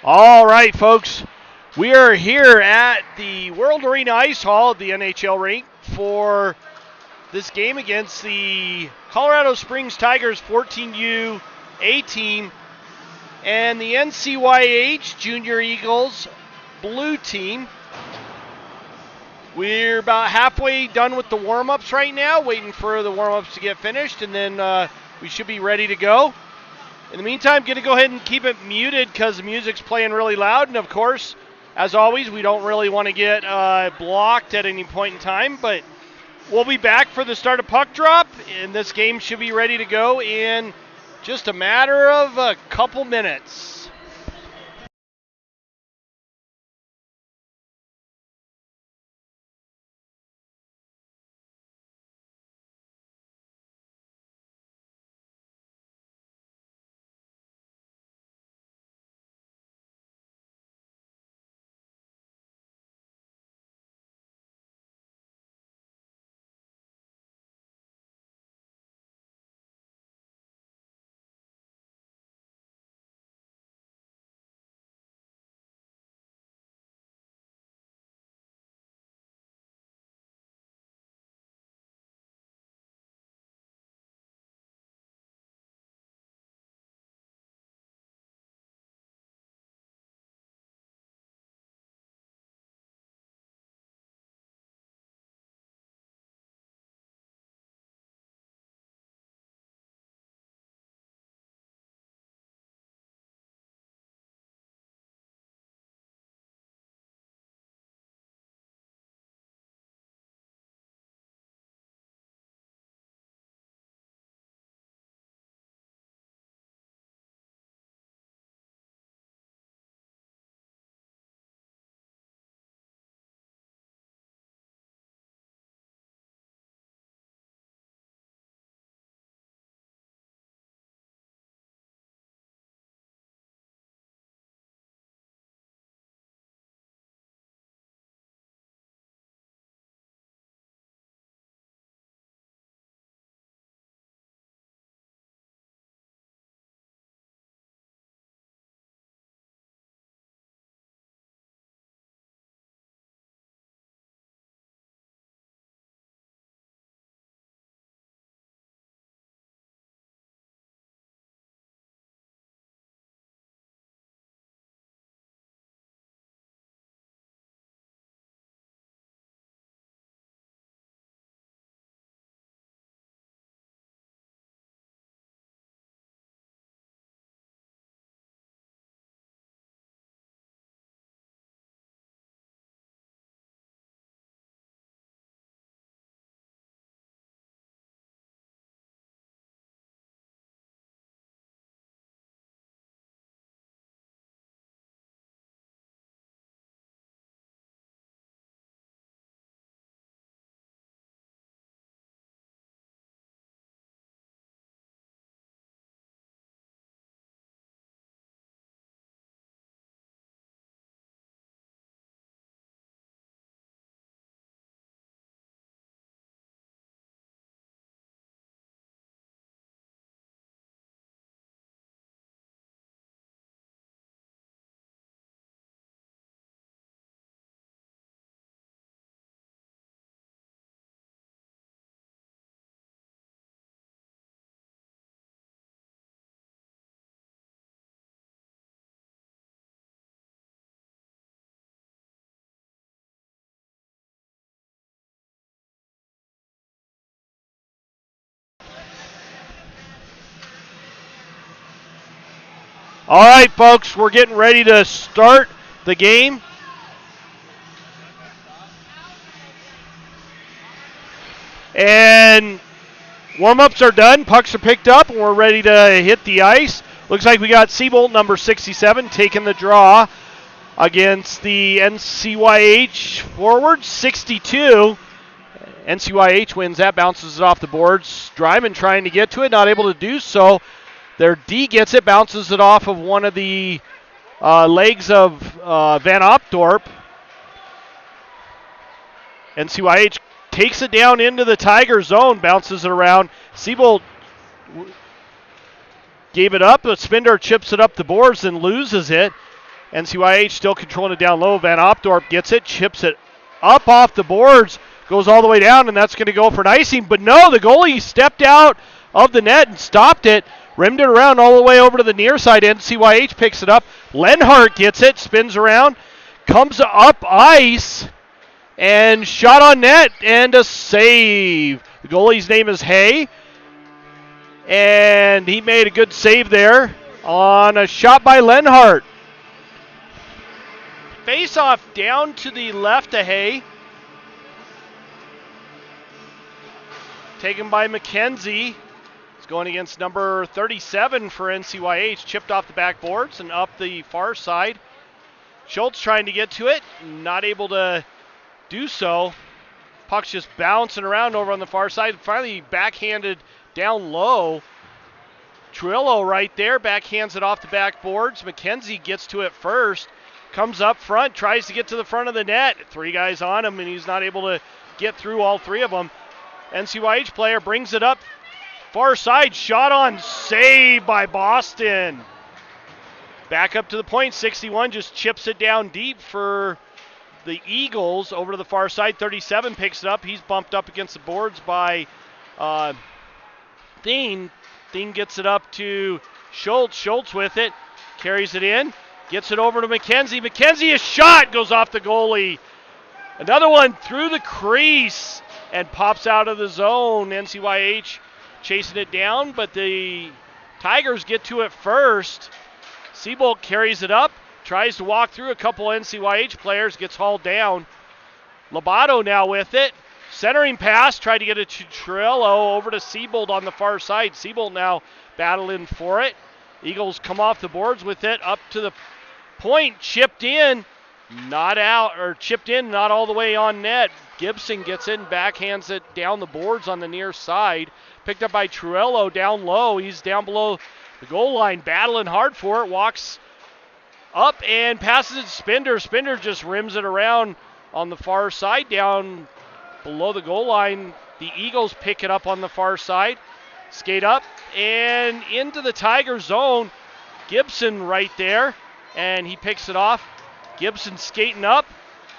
All right, folks. We are here at the World Arena Ice Hall at the NHL rink for this game against the Colorado Springs Tigers 14U A team and the NCYH Junior Eagles blue team. We're about halfway done with the warm-ups right now, waiting for the warm-ups to get finished, and then we should be ready to go. In the meantime, going to go ahead and keep it muted because the music's playing really loud. And, of course, as always, we don't really want to get blocked at any point in time. But we'll be back for the start of puck drop, and this game should be ready to go in just a matter of a couple minutes. All right, folks, we're getting ready to start the game. And warm-ups are done, pucks are picked up, and we're ready to hit the ice. Looks like we got Seabolt, number 67, taking the draw against the NCYH forward, 62. NCYH wins that, bounces it off the boards. Dryman trying to get to it, not able to do so. Their D gets it, bounces it off of one of the legs of Van Opdorp. NCYH takes it down into the Tiger zone, bounces it around. Seabolt gave it up, but Spindor chips it up the boards and loses it. NCYH still controlling it down low. Van Opdorp gets it, chips it up off the boards, goes all the way down, and that's going to go for an icing. But no, the goalie stepped out of the net and stopped it, rimmed it around all the way over to the near side. NCYH picks it up. Lenhart gets it, spins around, comes up ice, and shot on net, and a save. The goalie's name is Hay, and he made a good save there on a shot by Lenhart. Face-off down to the left of Hay. Taken by McKenzie. It's going against number 37 for NCYH. Chipped off the backboards and up the far side. Schultz trying to get to it. Not able to do so. Puck's just bouncing around over on the far side. Finally backhanded down low. Trillo right there. Backhands it off the backboards. McKenzie gets to it first. Comes up front, tries to get to the front of the net. 3 guys on him, and he's not able to get through all 3 of them. NCYH player brings it up. Far side, shot on, save by Boston. Back up to the point, 61 just chips it down deep for the Eagles. Over to the far side, 37 picks it up. He's bumped up against the boards by Thien. Thien gets it up to Schultz. Schultz with it, carries it in. Gets it over to McKenzie. McKenzie, a shot goes off the goalie. Another one through the crease and pops out of the zone. NCYH chasing it down, but the Tigers get to it first. Seabolt carries it up, tries to walk through a couple NCYH players, gets hauled down. Lobato now with it. Centering pass, tried to get it to Trillo, over to Seabolt on the far side. Seabolt now battling for it. Eagles come off the boards with it, up to the point, chipped in, not out, or chipped in, not all the way on net. Gibson gets it and backhands it down the boards on the near side. Picked up by Truello down low. He's down below the goal line, battling hard for it. Walks up and passes it to Spinder. Spinder just rims it around on the far side down below the goal line. The Eagles pick it up on the far side. Skate up and into the Tiger zone. Gibson right there, and he picks it off. Gibson skating up.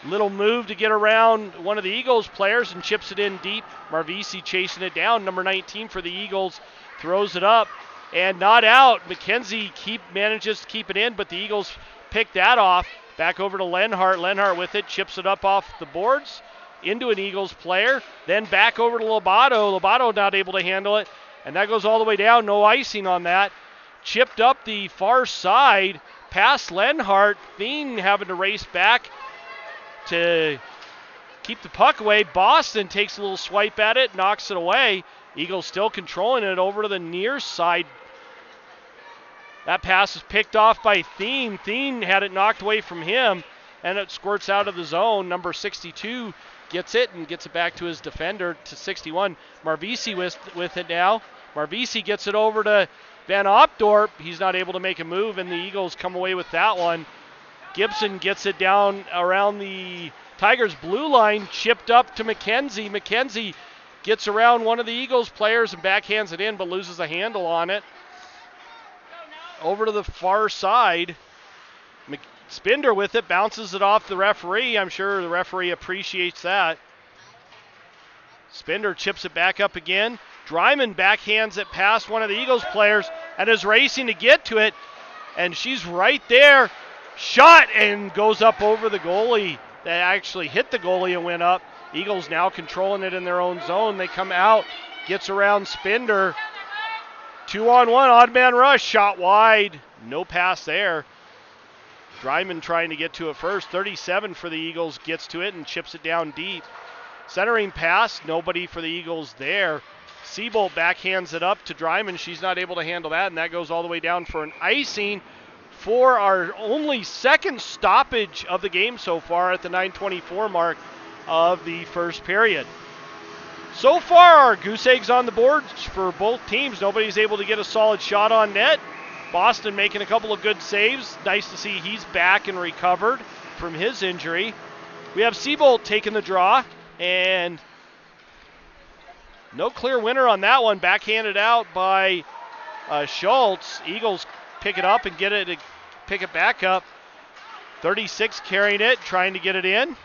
Little move to get around one of the Eagles players and chips it in deep. Marvisi chasing it down. Number 19 for the Eagles throws it up and not out. McKenzie manages to keep it in, but the Eagles pick that off. Back over to Lenhart. Lenhart with it, chips it up off the boards into an Eagles player. Then back over to Lobato. Lobato not able to handle it, and that goes all the way down. No icing on that. Chipped up the far side past Lenhart. Thien having to race back to keep the puck away. Boston takes a little swipe at it, knocks it away. Eagles still controlling it over to the near side. That pass is picked off by Thien. Thien had it knocked away from him, and it squirts out of the zone. Number 62 gets it and gets it back to his defender, to 61. Marvisi with it now. Marvisi gets it over to Van Opdorp. He's not able to make a move, and the Eagles come away with that one. Gibson gets it down around the Tigers' blue line, chipped up to McKenzie. McKenzie gets around one of the Eagles players and backhands it in, but loses a handle on it. Over to the far side. Spinder with it, bounces it off the referee. I'm sure the referee appreciates that. Spinder chips it back up again. Dryman backhands it past one of the Eagles players and is racing to get to it, and she's right there. Shot and goes up over the goalie. That actually hit the goalie and went up. Eagles now controlling it in their own zone. They come out, gets around Spinder. 2-on-1, odd man rush, shot wide. No pass there. Dryman trying to get to it first. 37 for the Eagles gets to it and chips it down deep. Centering pass, nobody for the Eagles there. Seabolt backhands it up to Dryman. She's not able to handle that, and that goes all the way down for an icing for our only second stoppage of the game so far at the 9:24 mark of the first period. So far, goose eggs on the board for both teams. Nobody's able to get a solid shot on net. Boston making a couple of good saves. Nice to see he's back and recovered from his injury. We have Seabolt taking the draw, and no clear winner on that one. Backhanded out by Schultz. Eagles pick it up and pick it back up. 36 carrying it, trying to get it in.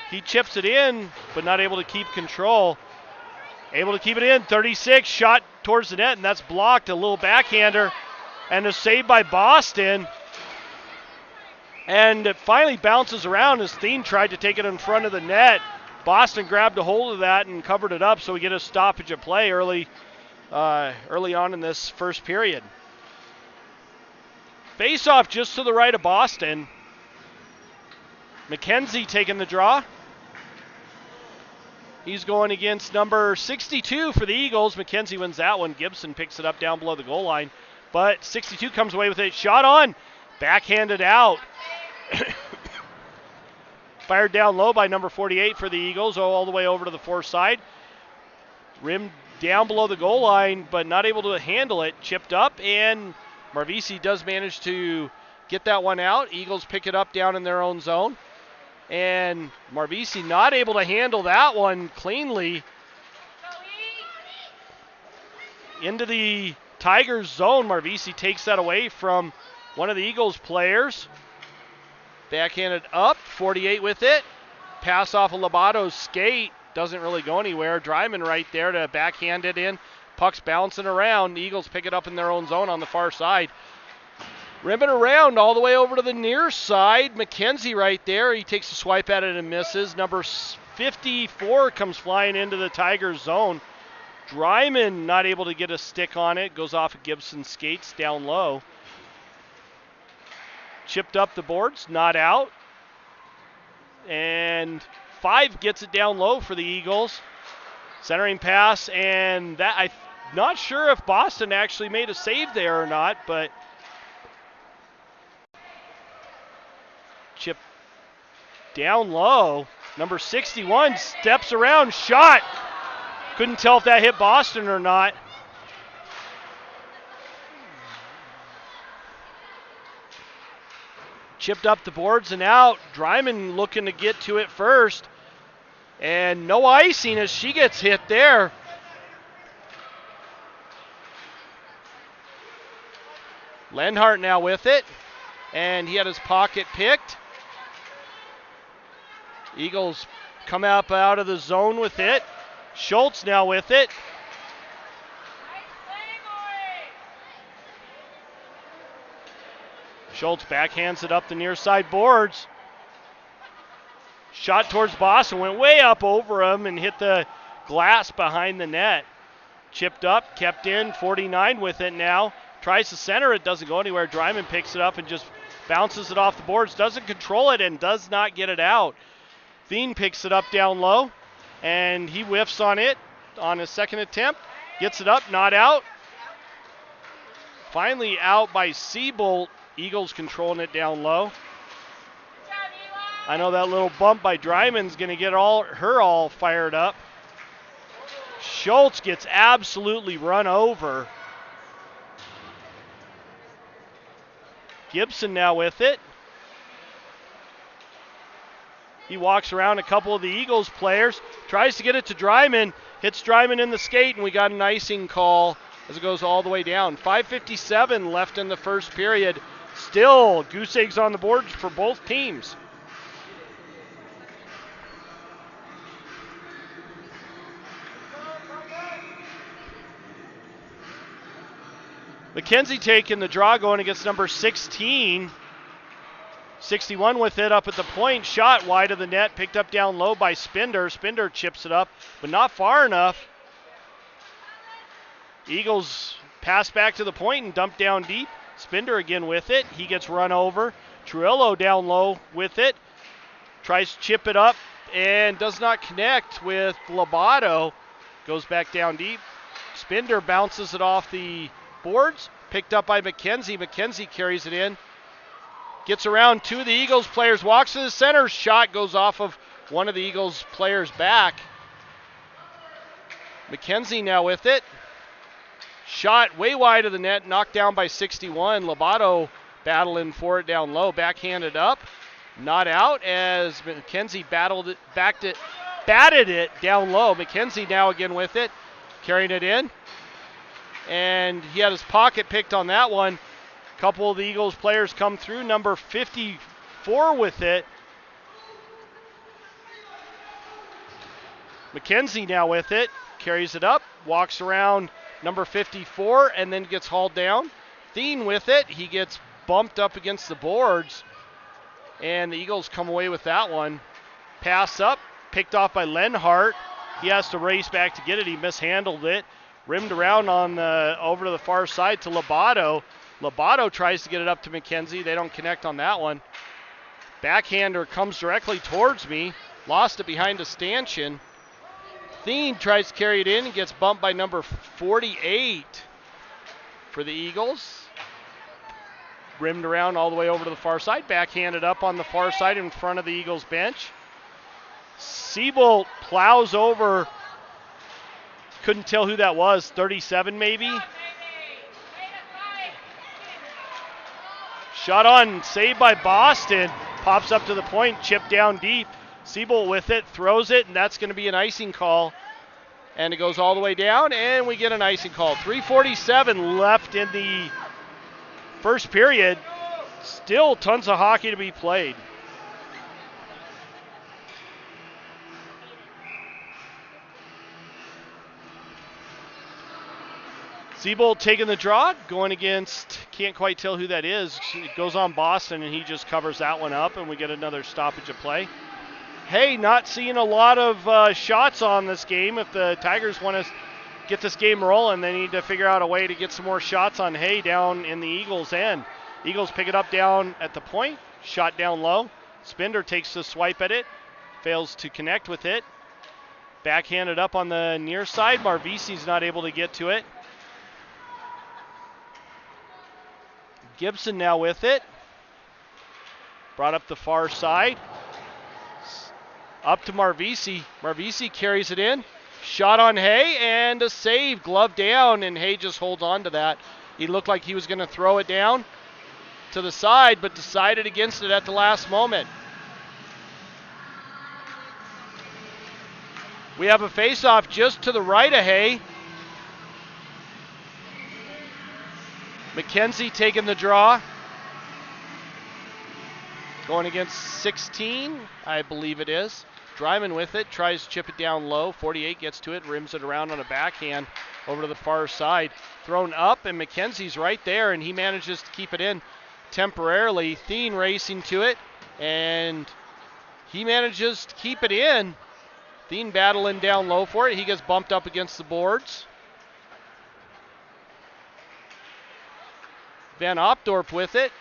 He chips it in, but not able to keep control. Able to keep it in. 36, shot towards the net, and that's blocked. A little backhander, and a save by Boston. And it finally bounces around as Thien tried to take it in front of the net. Boston grabbed a hold of that and covered it up, so we get a stoppage of play early on in this first period. Face-off just to the right of Boston. McKenzie taking the draw. He's going against number 62 for the Eagles. McKenzie wins that one. Gibson picks it up down below the goal line. But 62 comes away with it. Shot on. Backhanded out. Fired down low by number 48 for the Eagles. All the way over to the far side. Rimmed down below the goal line, but not able to handle it. Chipped up, and Marvisi does manage to get that one out. Eagles pick it up down in their own zone. And Marvisi not able to handle that one cleanly. Into the Tigers zone. Marvisi takes that away from one of the Eagles players. Backhanded up, 48 with it. Pass off of Lobato's skate. Doesn't really go anywhere. Dryman right there to backhand it in. Puck's bouncing around. The Eagles pick it up in their own zone on the far side. Rimming around all the way over to the near side. McKenzie right there. He takes a swipe at it and misses. Number 54 comes flying into the Tigers zone. Dryman not able to get a stick on it. Goes off of Gibson's skates down low. Chipped up the boards. Not out. And 5 gets it down low for the Eagles. Centering pass. And that I'm not sure if Boston actually made a save there or not. But chip down low. Number 61 steps around, shot. Couldn't tell if that hit Boston or not. Chipped up the boards and out. Dryman looking to get to it first. And no icing as she gets hit there. Lenhart now with it. And he had his pocket picked. Eagles come up out of the zone with it. Schultz now with it. Schultz backhands it up the near side boards. Shot towards Boston, went way up over him and hit the glass behind the net. Chipped up, kept in, 49 with it now. Tries to center it, doesn't go anywhere. Dryman picks it up and just bounces it off the boards. Doesn't control it and does not get it out. Thien picks it up down low, and he whiffs on it on his second attempt. Gets it up, not out. Finally out by Seabolt. Eagles controlling it down low. I know that little bump by Dryman's going to get her all fired up. Schultz gets absolutely run over. Gibson now with it. He walks around a couple of the Eagles players, tries to get it to Dryman, hits Dryman in the skate, and we got an icing call as it goes all the way down. 5:57 left in the first period. Still goose eggs on the board for both teams. McKenzie taking the draw, going against number 16. 61 with it up at the point. Shot wide of the net. Picked up down low by Spinder. Spinder chips it up, but not far enough. Eagles pass back to the point and dump down deep. Spinder again with it. He gets run over. Trujillo down low with it. Tries to chip it up and does not connect with Lobato. Goes back down deep. Spinder bounces it off the boards. Picked up by McKenzie. McKenzie carries it in. Gets around two of the Eagles players. Walks to the center. Shot goes off of one of the Eagles players' back. McKenzie now with it. Shot way wide of the net. Knocked down by 61. Lobato battling for it down low. Backhanded up. Not out as McKenzie batted it down low. McKenzie now again with it. Carrying it in. And he had his pocket picked on that one. A couple of the Eagles players come through. Number 54 54 with it. McKenzie now with it. Carries it up. Walks around number 54 and then gets hauled down. Thien with it. He gets bumped up against the boards. And the Eagles come away with that one. Pass up. Picked off by Lenhart. He has to race back to get it. He mishandled it. Rimmed around on over to the far side to Labato. Labato tries to get it up to McKenzie. They don't connect on that one. Backhander comes directly towards me. Lost it behind a stanchion. Thien tries to carry it in and gets bumped by number 48 for the Eagles. Rimmed around all the way over to the far side. Backhanded up on the far side in front of the Eagles bench. Siebold plows over. Couldn't tell who that was. 37 maybe. Shot on, saved by Boston. Pops up to the point, chipped down deep. Siebold with it, throws it, and that's going to be an icing call. And it goes all the way down, and we get an icing call. 3:47 left in the first period. Still tons of hockey to be played. Siebold taking the draw, going against, can't quite tell who that is. It goes on Boston, and he just covers that one up, and we get another stoppage of play. Hey, not seeing a lot of shots on this game. If the Tigers want to get this game rolling, they need to figure out a way to get some more shots on Hay down in the Eagles' end. Eagles pick it up down at the point, shot down low. Spender takes the swipe at it, fails to connect with it. Backhanded up on the near side. Marvisi's not able to get to it. Gibson now with it. Brought up the far side. Up to Marvisi. Marvisi carries it in. Shot on Hay and a save. Glove down, and Hay just holds on to that. He looked like he was going to throw it down to the side, but decided against it at the last moment. We have a face-off just to the right of Hay. McKenzie taking the draw. Going against 16, I believe it is. Dryman with it, tries to chip it down low. 48 gets to it, rims it around on a backhand over to the far side. Thrown up, and McKenzie's right there, and he manages to keep it in temporarily. Thien racing to it, and he manages to keep it in. Thien battling down low for it. He gets bumped up against the boards. Van Opdorp with it.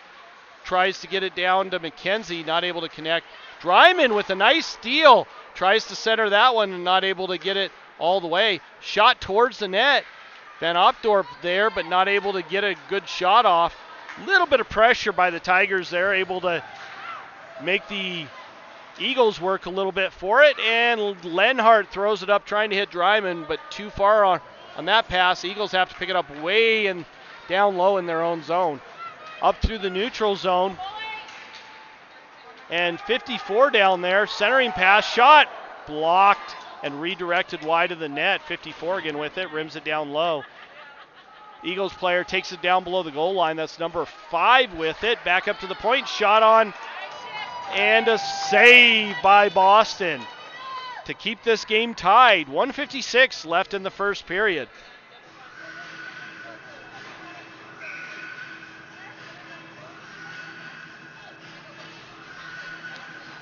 Tries to get it down to McKenzie, not able to connect. Dryman with a nice steal. Tries to center that one and not able to get it all the way. Shot towards the net. Van Opdorp there, but not able to get a good shot off. Little bit of pressure by the Tigers there, able to make the Eagles work a little bit for it. And Lenhart throws it up trying to hit Dryman, but too far on that pass. The Eagles have to pick it up way and down low in their own zone. Up through the neutral zone. And 54 down there. Centering pass. Shot. Blocked and redirected wide of the net. 54 again with it. Rims it down low. Eagles player takes it down below the goal line. That's number 5 with it. Back up to the point. Shot on. And a save by Boston to keep this game tied. 1:56 left in the first period.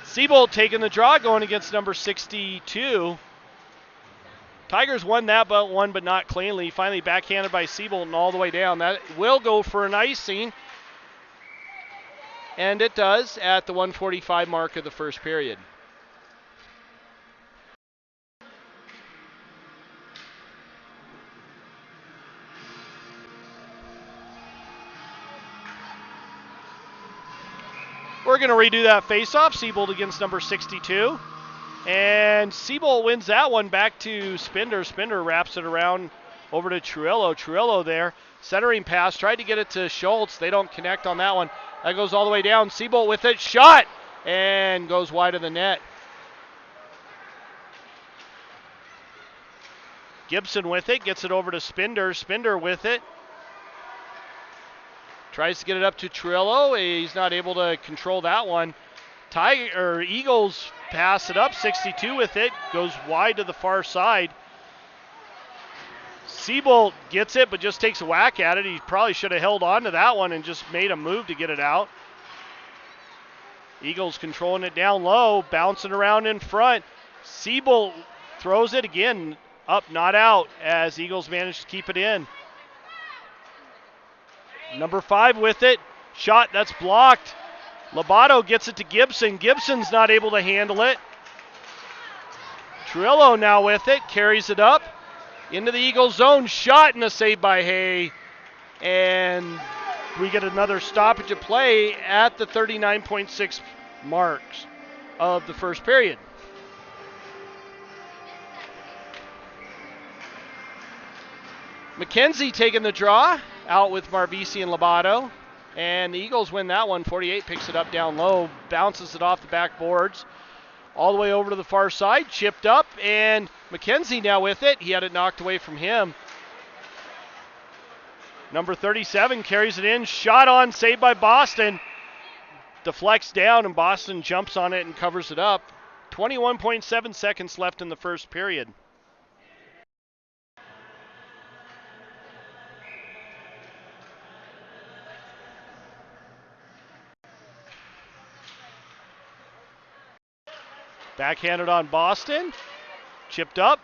Siebold taking the draw, going against number 62. Tigers won that one, but not cleanly. Finally backhanded by Siebold and all the way down. That will go for an icing. And it does at the 1:45 mark of the first period. We're going to redo that face-off. Siebold against number 62. And Siebold wins that one back to Spender. Spender wraps it around over to Truillo. Truillo there. Centering pass. Tried to get it to Schultz. They don't connect on that one. That goes all the way down. Siebold with it. Shot. And goes wide of the net. Gibson with it. Gets it over to Spender. Spender with it. Tries to get it up to Truillo. He's not able to control that one. Eagles pass it up, 62 with it, goes wide to the far side. Siebold gets it, but just takes a whack at it. He probably should have held on to that one and just made a move to get it out. Eagles controlling it down low, bouncing around in front. Siebold throws it again, up, not out, as Eagles manage to keep it in. Number 5 with it. Shot, that's blocked. Lobato gets it to Gibson. Gibson's not able to handle it. Trillo now with it, carries it up into the Eagles zone. Shot and a save by Hay. And we get another stoppage of play at the 39.6 marks of the first period. McKenzie taking the draw, out with Marvisi and Lobato. And the Eagles win that one. 48 picks it up down low, bounces it off the backboards. All the way over to the far side, chipped up, and McKenzie now with it. He had it knocked away from him. Number 37 carries it in, shot on, saved by Boston. Deflects down, and Boston jumps on it and covers it up. 21.7 seconds left in the first period. Backhanded on Boston. Chipped up.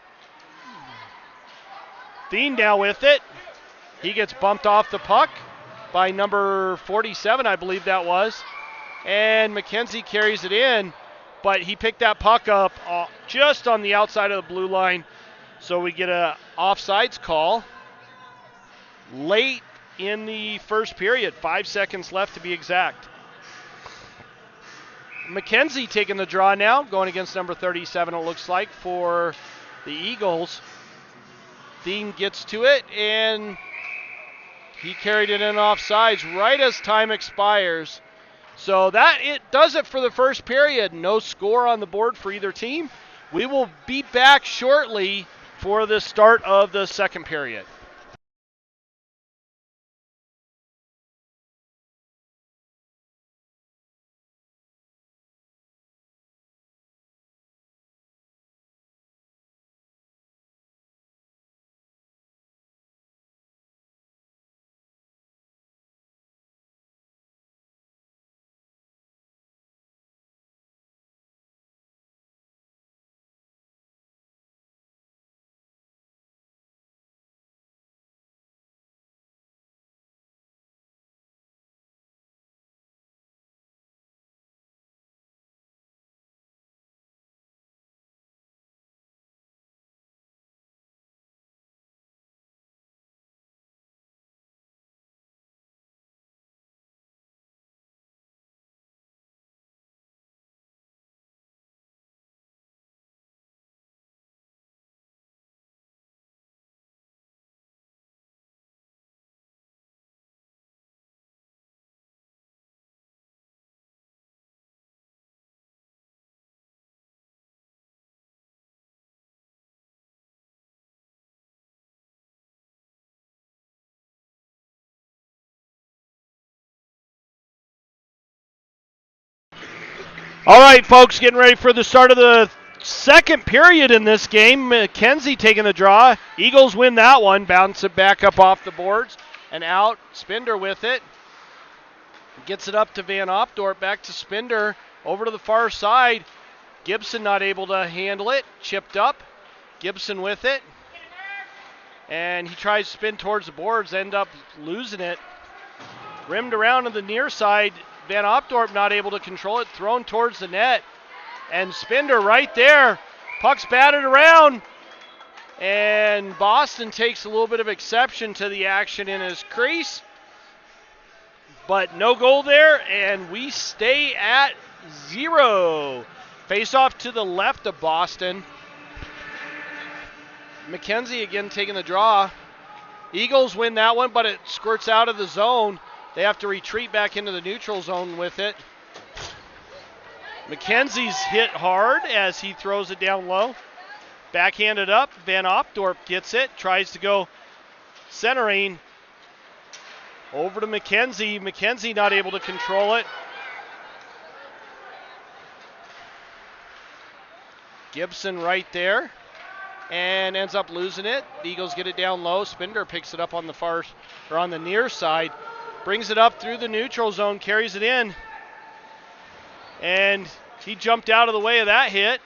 Thien now with it. He gets bumped off the puck by number 47, I believe that was. And McKenzie carries it in, but he picked that puck up just on the outside of the blue line. So we get a offsides call late in the first period. 5 seconds left to be exact. McKenzie taking the draw now, going against number 37, it looks like, for the Eagles. Thien gets to it, and he carried it in offsides right as time expires. So it does it for the first period. No score on the board for either team. We will be back shortly for the start of the second period. All right, folks, getting ready for the start of the second period in this game. McKenzie taking the draw. Eagles win that one. Bounce it back up off the boards and out. Spinder with it. Gets it up to Van Opdorp. Back to Spinder. Over to the far side. Gibson not able to handle it. Chipped up. Gibson with it. And he tries to spin towards the boards. End up losing it. Rimmed around to the near side. Van Opdorp not able to control it, thrown towards the net, and Spinder right there. Puck's batted around, and Boston takes a little bit of exception to the action in his crease, but no goal there, and we stay at 0. Face off to the left of Boston. McKenzie again taking the draw. Eagles win that one, but it squirts out of the zone. They have to retreat back into the neutral zone with it. McKenzie's hit hard as he throws it down low. Backhanded up. Van Opdorp gets it. Tries to go centering. Over to McKenzie. McKenzie not able to control it. Gibson right there, and ends up losing it. The Eagles get it down low. Spindler picks it up on the near side, brings it up through the neutral zone, carries it in, and he jumped out of the way of that hit.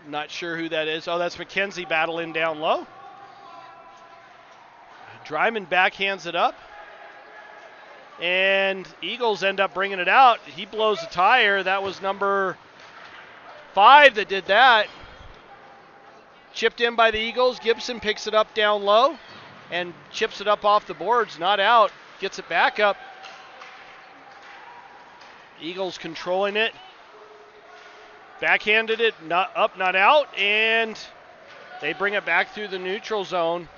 Not sure who that is. Oh, that's McKenzie battling down low. Dryman backhands it up. And Eagles end up bringing it out. He blows a tire. That was number 5 that did that. Chipped in by the Eagles. Gibson picks it up down low and chips it up off the boards. Not out. Gets it back up. Eagles controlling it. Backhanded it, not up, not out, and they bring it back through the neutral zone.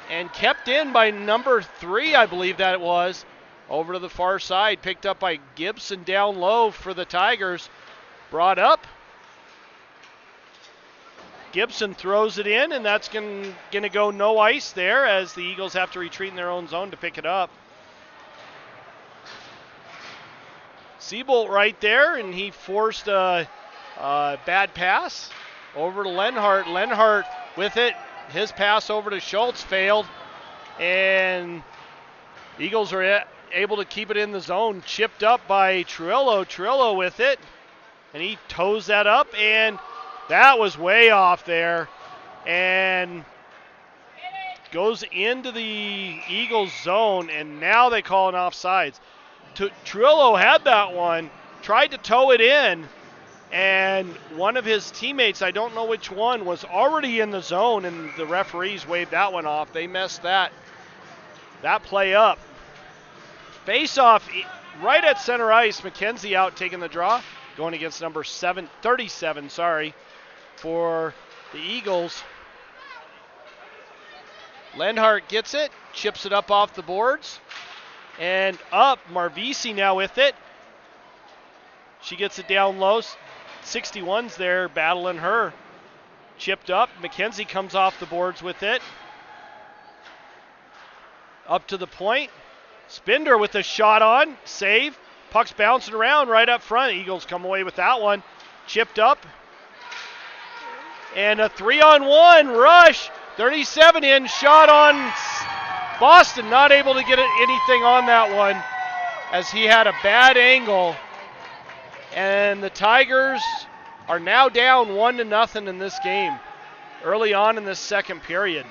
And kept in by number 3, I believe that it was. Over to the far side, picked up by Gibson down low for the Tigers. Brought up. Gibson throws it in, and that's going to go no ice there as the Eagles have to retreat in their own zone to pick it up. Seabolt right there, and he forced a bad pass over to Lenhart. Lenhart with it. His pass over to Schultz failed, and Eagles are able to keep it in the zone. Chipped up by Trillo. Trillo with it, and he toes that up, and that was way off there, and goes into the Eagles zone, and now they call an offsides. Trillo had that one, tried to toe it in, and one of his teammates, I don't know which one, was already in the zone, and the referees waved that one off. They messed that play up. Face-off right at center ice. McKenzie out taking the draw, going against number 37 for the Eagles. Lenhart gets it, chips it up off the boards. And up, Marvisi now with it. She gets it down low. 61's there battling her. Chipped up. McKenzie comes off the boards with it. Up to the point. Spindler with a shot on. Save. Puck's bouncing around right up front. Eagles come away with that one. Chipped up. And a 3-on-1 rush. 37 in. Shot on Boston, not able to get anything on that one as he had a bad angle. And the Tigers are now down 1-0 in this game early on in this second period.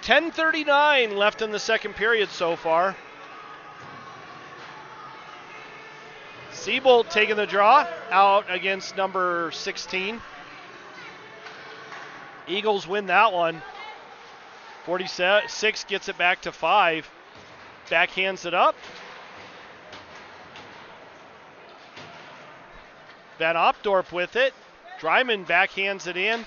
10:39 left in the second period so far. Seabolt taking the draw out against number 16. Eagles win that one. 46 gets it back to 5. Backhands it up. Van Opdorp with it. Dryman backhands it in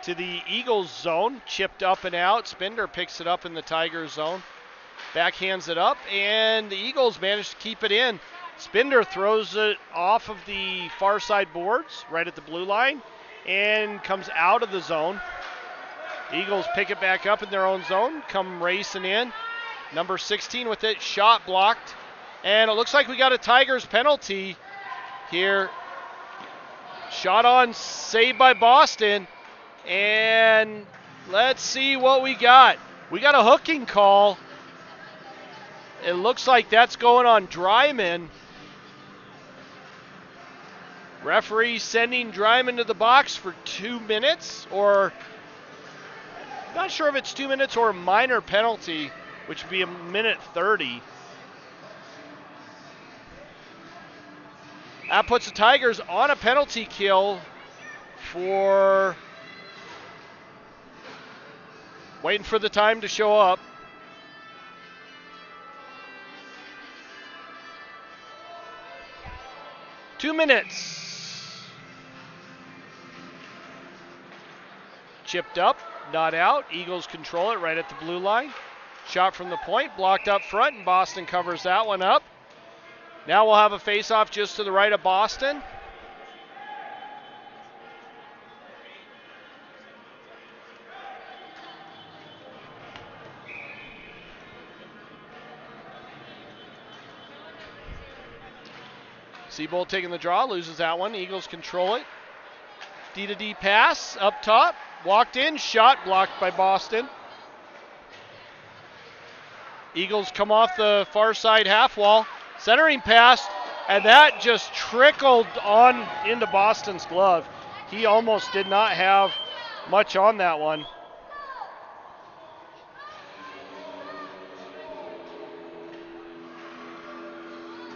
to the Eagles zone. Chipped up and out. Spindler picks it up in the Tigers zone. Backhands it up, and the Eagles manage to keep it in. Spindler throws it off of the far side boards right at the blue line and comes out of the zone. Eagles pick it back up in their own zone, come racing in. Number 16 with it, shot blocked. And it looks like we got a Tigers penalty here. Shot on, saved by Boston. And let's see what we got. We got a hooking call. It looks like that's going on Dryman. Referee sending Dryman to the box for 2 minutes, or not sure if it's 2 minutes or a minor penalty, which would be a minute 30. That puts the Tigers on a penalty kill for waiting for the time to show up. Two minutes. Chipped up, not out. Eagles control it right at the blue line. Shot from the point, blocked up front, and Boston covers that one up. Now we'll have a face-off just to the right of Boston. Seabolt taking the draw, loses that one. Eagles control it. D-to-D pass up top. Walked in, shot blocked by Boston. Eagles come off the far side half wall. Centering pass, and that just trickled on into Boston's glove. He almost did not have much on that one.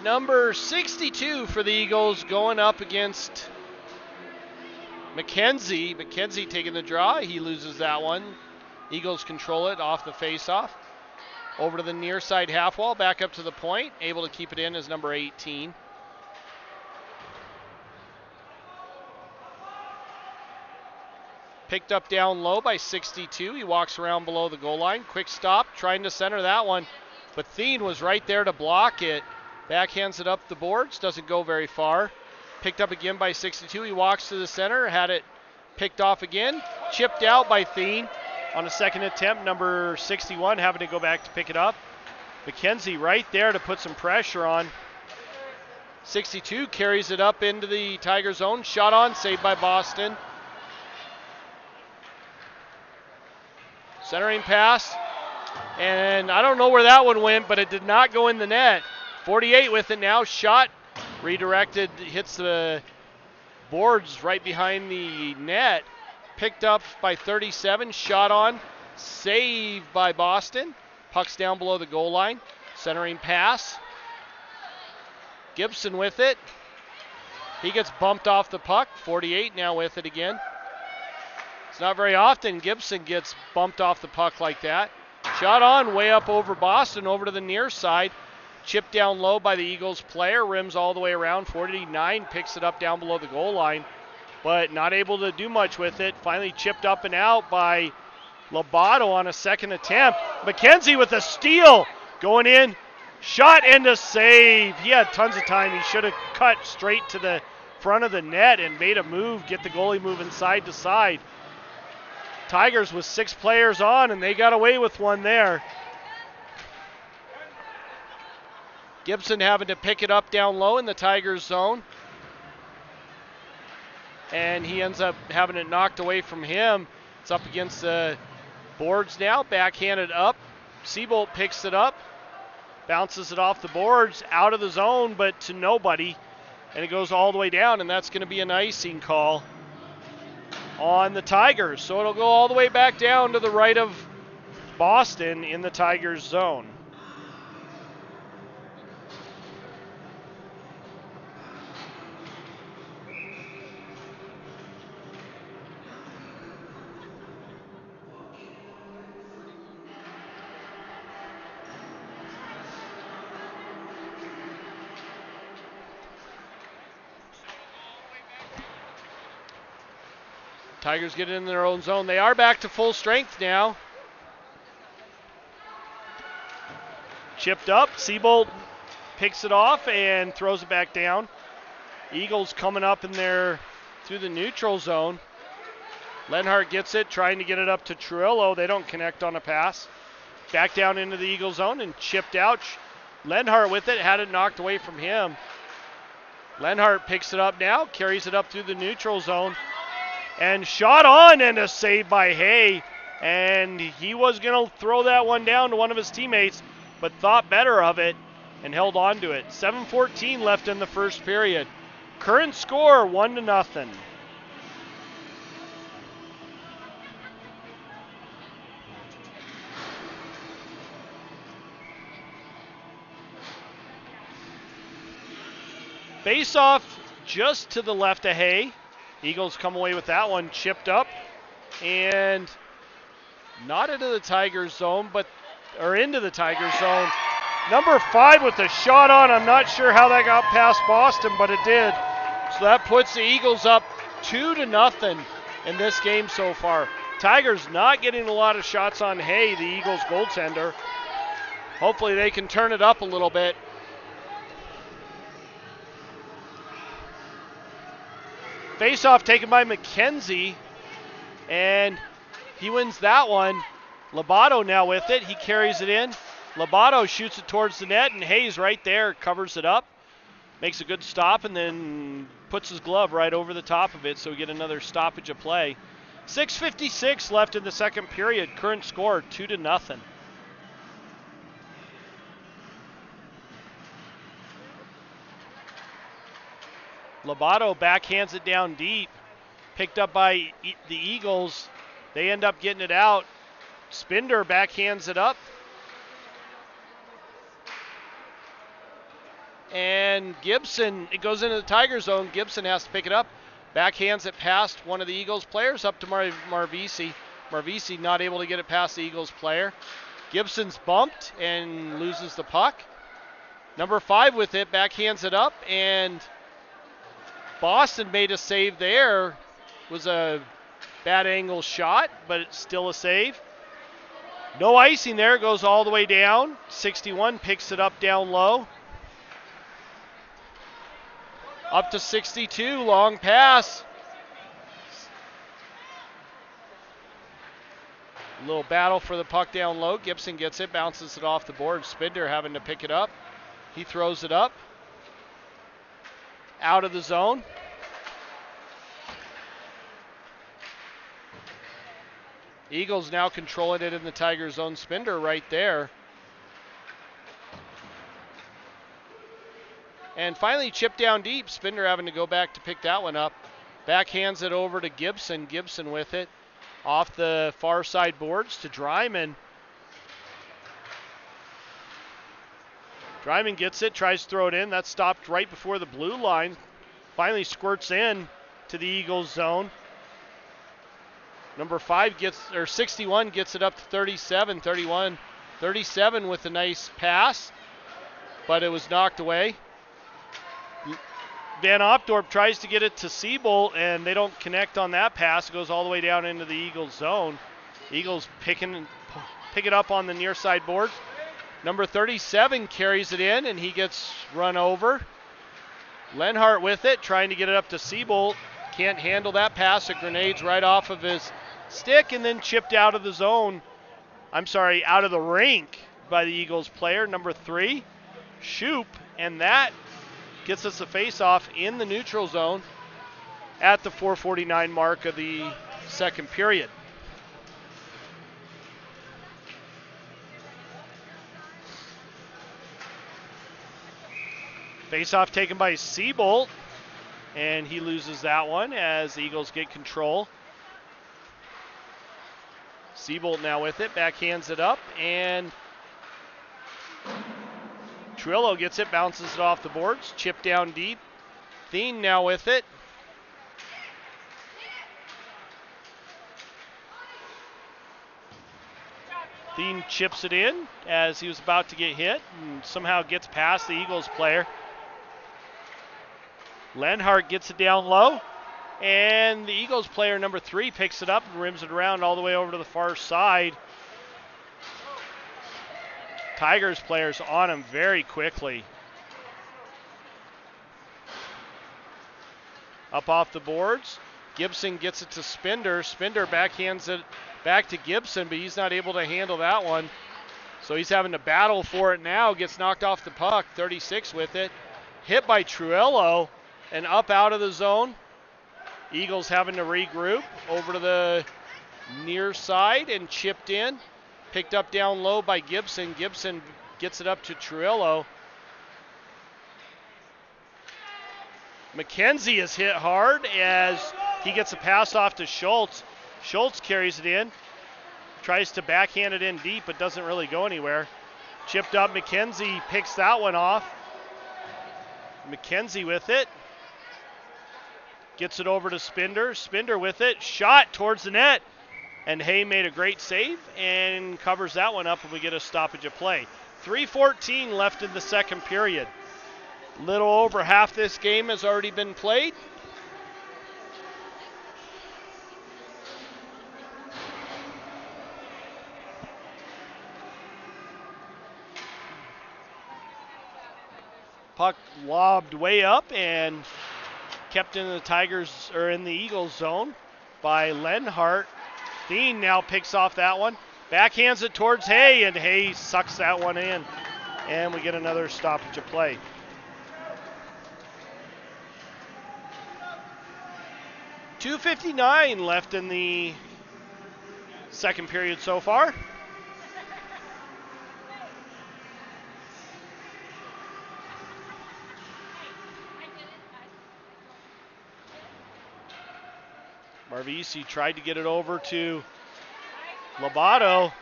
Number 62 for the Eagles going up against McKenzie. McKenzie taking the draw. He loses that one. Eagles control it off the face-off. Over to the near side half wall, back up to the point. Able to keep it in as number 18. Picked up down low by 62. He walks around below the goal line. Quick stop, trying to center that one. But Thien was right there to block it. Backhands it up the boards, doesn't go very far. Picked up again by 62. He walks to the center, had it picked off again. Chipped out by Thien on a second attempt. Number 61 having to go back to pick it up. McKenzie right there to put some pressure on. 62 carries it up into the Tiger zone. Shot on, saved by Boston. Centering pass. And I don't know where that one went, but it did not go in the net. 48 with it now. Shot redirected, hits the boards right behind the net. Picked up by 37. Shot on. Saved by Boston. Puck's down below the goal line. Centering pass. Gibson with it. He gets bumped off the puck. 48 now with it again. It's not very often Gibson gets bumped off the puck like that. Shot on, way up over Boston, over to the near side. Chipped down low by the Eagles player, rims all the way around. 49 picks it up down below the goal line, but not able to do much with it. Finally chipped up and out by Lobato on a second attempt. McKenzie with a steal, going in. Shot and a save. He had tons of time. He should have cut straight to the front of the net and made a move, get the goalie moving side to side. Tigers with 6 players on, and they got away with one there. Gibson having to pick it up down low in the Tigers zone. And he ends up having it knocked away from him. It's up against the boards now, backhanded up. Seabolt picks it up, bounces it off the boards, out of the zone, but to nobody. And it goes all the way down, and that's going to be an icing call on the Tigers. So it'll go all the way back down to the right of Boston in the Tigers zone. Tigers get it in their own zone. They are back to full strength now. Chipped up. Seabolt picks it off and throws it back down. Eagles coming up in there through the neutral zone. Lenhart gets it, trying to get it up to Trujillo. They don't connect on a pass. Back down into the Eagle zone and chipped out. Lenhart with it, had it knocked away from him. Lenhart picks it up now, carries it up through the neutral zone. And shot on, and a save by Hay. And he was going to throw that one down to one of his teammates, but thought better of it and held on to it. 7:14 left in the first period. Current score, 1-0. Face off just to the left of Hay. Eagles come away with that one, chipped up and not into the Tigers zone, or into the Tigers zone. Number 5 with a shot on. I'm not sure how that got past Boston, but it did. So that puts the Eagles up 2-0 in this game so far. Tigers not getting a lot of shots on Hay, the Eagles goaltender. Hopefully they can turn it up a little bit. Face-off taken by McKenzie, and he wins that one. Lobato now with it. He carries it in. Lobato shoots it towards the net, and Hayes right there covers it up. makes a good stop and then puts his glove right over the top of it, so we get another stoppage of play. 6:56 left in the second period. Current score 2-0. Lobato backhands it down deep. Picked up by the Eagles. They end up getting it out. Spinder backhands it up. And Gibson, it goes into the Tiger zone. Gibson has to pick it up. Backhands it past one of the Eagles players up to Marvisi. Marvisi not able to get it past the Eagles player. Gibson's bumped and loses the puck. Number 5 with it, backhands it up, and Boston made a save there. Was a bad angle shot, but it's still a save. No icing there, goes all the way down. 61 picks it up down low. Up to 62, long pass. A little battle for the puck down low. Gibson gets it, bounces it off the board. Spinder having to pick it up. He throws it up. Out of the zone. Eagles now controlling it in the Tiger zone. Spinder right there. And finally chipped down deep. Spinder having to go back to pick that one up. Backhands it over to Gibson. Gibson with it. Off the far side boards to Dryman. Dryman gets it, tries to throw it in. That's stopped right before the blue line. Finally squirts in to the Eagles zone. Number 61 gets it up to 37, 31. 37 with a nice pass, but it was knocked away. Van Opdorp tries to get it to Siebold, and they don't connect on that pass. It goes all the way down into the Eagles zone. Eagles pick it up on the near side boards. Number 37 carries it in, and he gets run over. Lenhart with it, trying to get it up to Siebold. Can't handle that pass. It grenades right off of his stick and then chipped out of the zone. Out of the rink by the Eagles player, number 3, Shoop, and that gets us a face-off in the neutral zone at the 4:49 mark of the second period. Face-off taken by Siebold, and he loses that one as the Eagles get control. Siebold now with it, backhands it up, and Trillo gets it, bounces it off the boards, chip down deep. Thien now with it. Thien chips it in as he was about to get hit and somehow gets past the Eagles player. Lenhart gets it down low, and the Eagles player, number 3, picks it up and rims it around all the way over to the far side. Tigers players on him very quickly. Up off the boards. Gibson gets it to Spinder. Spinder backhands it back to Gibson, but he's not able to handle that one. So he's having to battle for it now. Gets knocked off the puck. 36 with it. Hit by Truello and up out of the zone. Eagles having to regroup over to the near side and chipped in. Picked up down low by Gibson. Gibson gets it up to Truello. McKenzie is hit hard as he gets a pass off to Schultz. Schultz carries it in. Tries to backhand it in deep, but doesn't really go anywhere. Chipped up, McKenzie picks that one off. McKenzie with it. Gets it over to Spinder. Spinder with it. Shot towards the net. And Hay made a great save and covers that one up, and we get a stoppage of play. 3:14 left in the second period. Little over half this game has already been played. Puck lobbed way up and kept in the Tigers or in the Eagles zone by Lenhart. Thien now picks off that one. Backhands it towards Hay, and Hay sucks that one in. And we get another stoppage of play. 2:59 left in the second period so far. Marvisi tried to get it over to Lobato.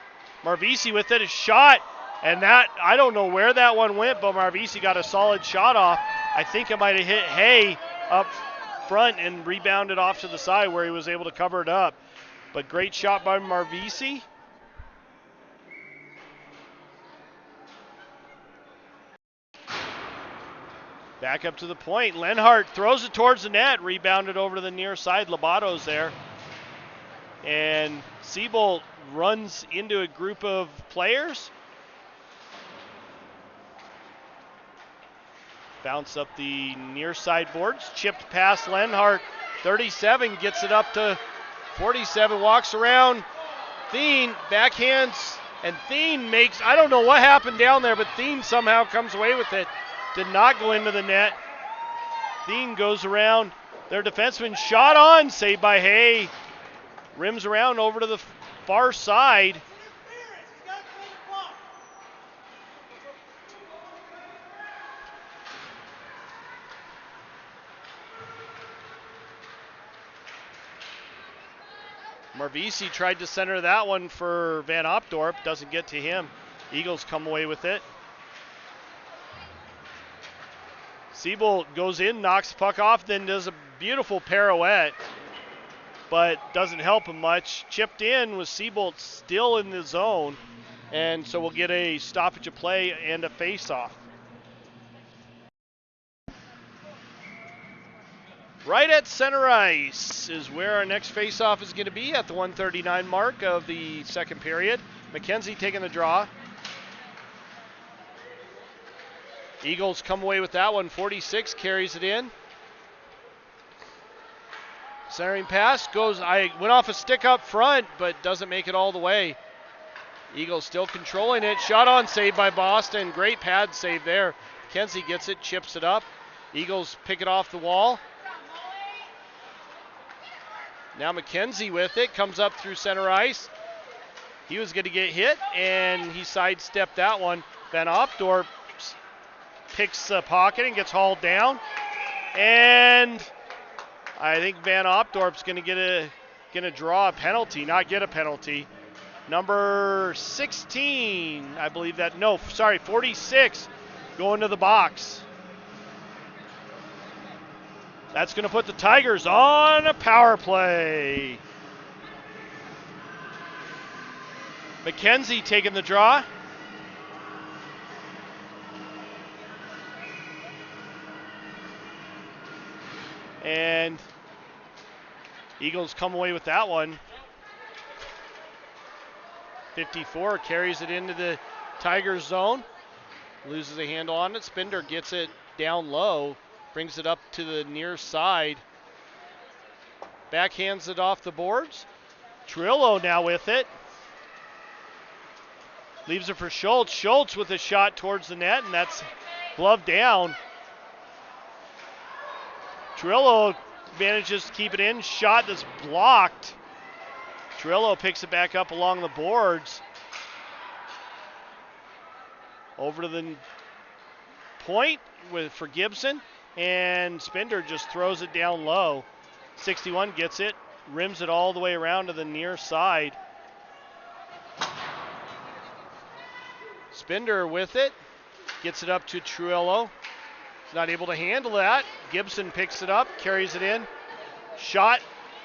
Marvisi with it, a shot, and that, I don't know where that one went, but Marvisi got a solid shot off. I think it might have hit Hay up front and rebounded off to the side where he was able to cover it up. But great shot by Marvisi. Back up to the point. Lenhart throws it towards the net, rebounded over to the near side. Lobato's there. And Siebold runs into a group of players. Bounce up the near side boards. Chipped past Lenhart. 37 gets it up to 47. Walks around. Thien backhands. And Thien makes, I don't know what happened down there, but Thien somehow comes away with it. Did not go into the net. Thien goes around. Their defenseman shot on. Saved by Hay. Rims around over to the far side. Marvisi tried to center that one for Van Opdorp. Doesn't get to him. Eagles come away with it. Siebold goes in, knocks the puck off, then does a beautiful pirouette, but doesn't help him much. Chipped in with Siebold still in the zone, and so we'll get a stoppage of play and a face-off. Right at center ice is where our next face-off is going to be at the 1:39 mark of the second period. McKenzie taking the draw. Eagles come away with that one. 46 carries it in. Centering pass goes, I went off a stick up front, but doesn't make it all the way. Eagles still controlling it. Shot on, saved by Boston. Great pad save there. McKenzie gets it, chips it up. Eagles pick it off the wall. Now McKenzie with it, comes up through center ice. He was going to get hit, and he sidestepped that one. Van Opdorp picks the pocket and gets hauled down. And I think Van Opdorp's going to draw a penalty, not get a penalty. Number 16, I believe that, 46, going to the box. That's going to put the Tigers on a power play. McKenzie taking the draw. And Eagles come away with that one. 54 carries it into the Tigers zone. Loses a handle on it. Spender gets it down low. Brings it up to the near side. Backhands it off the boards. Trillo now with it. Leaves it for Schultz. Schultz with a shot towards the net, and that's glove down. Trillo manages to keep it in. Shot that's blocked. Trillo picks it back up along the boards. Over to the point for Gibson. And Spender just throws it down low. 61 gets it. Rims it all the way around to the near side. Spender with it. Gets it up to Trillo. He's not able to handle that. Gibson picks it up, carries it in. Shot,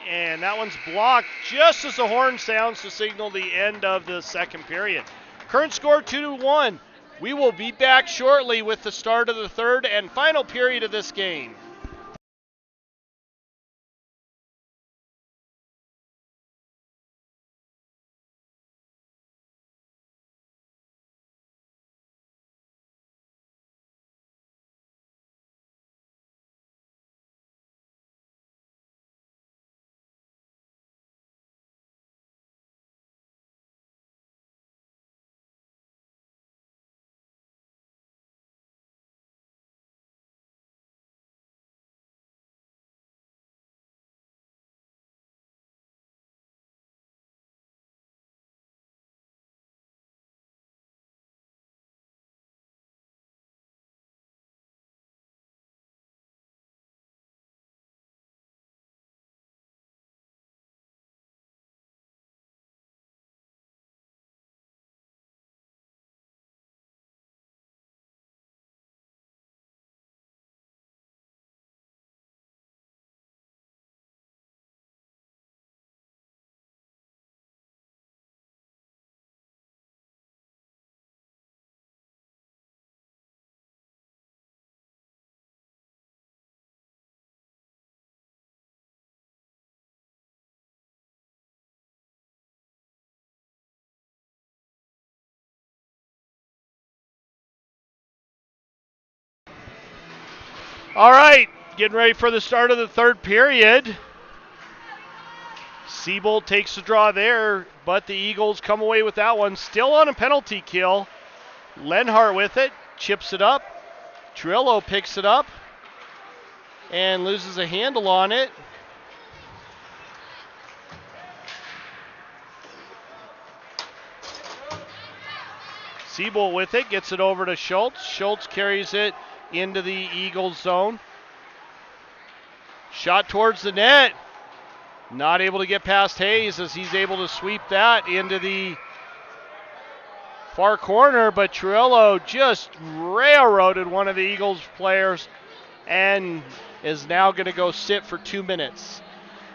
and that one's blocked just as the horn sounds to signal the end of the second period. Current score 2-1. We will be back shortly with the start of the third and final period of this game. All right, getting ready for the start of the third period. Siebold takes the draw there, but the Eagles come away with that one. Still on a penalty kill. Lenhart with it, chips it up. Trillo picks it up and loses a handle on it. Siebold with it, gets it over to Schultz. Schultz carries it into the Eagles zone. Shot towards the net. Not able to get past Hayes as he's able to sweep that into the far corner, but Trillo just railroaded one of the Eagles players and is now going to go sit for 2 minutes.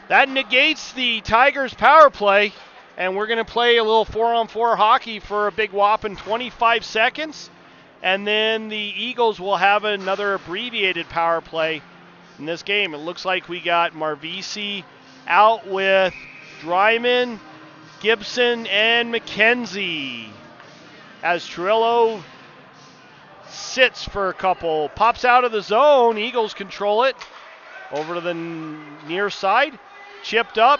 That negates the Tigers power play, and we're going to play a little 4-on-4 hockey for a big whopping 25 seconds, and then the Eagles will have another abbreviated power play in this game. It looks like we got Marvisi out with Dryman, Gibson, and McKenzie. As Trillo sits for a couple, pops out of the zone, Eagles control it. Over to the near side, chipped up.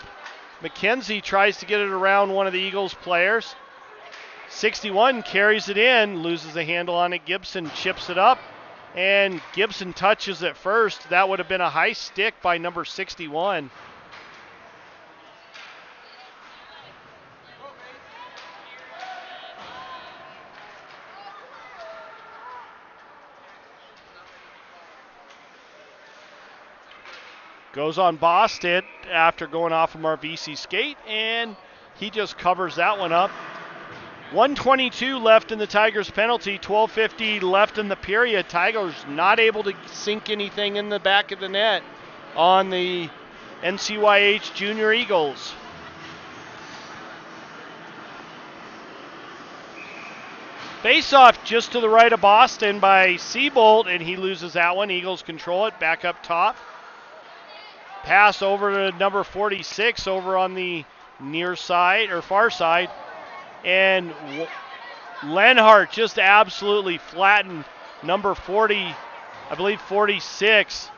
McKenzie tries to get it around one of the Eagles players. 61 carries it in, loses a handle on it. Gibson chips it up, and Gibson touches it first. That would have been a high stick by number 61. Goes on Boston after going off of Marvisi's skate, and he just covers that one up. 1:22 left in the Tigers penalty, 12:50 left in the period. Tigers not able to sink anything in the back of the net on the NCYH Junior Eagles. Face-off just to the right of Boston by Siebold, and he loses that one. Eagles control it, back up top. Pass over to number 46 over on the near side or far side. And Lenhart just absolutely flattened number 40, I believe 46.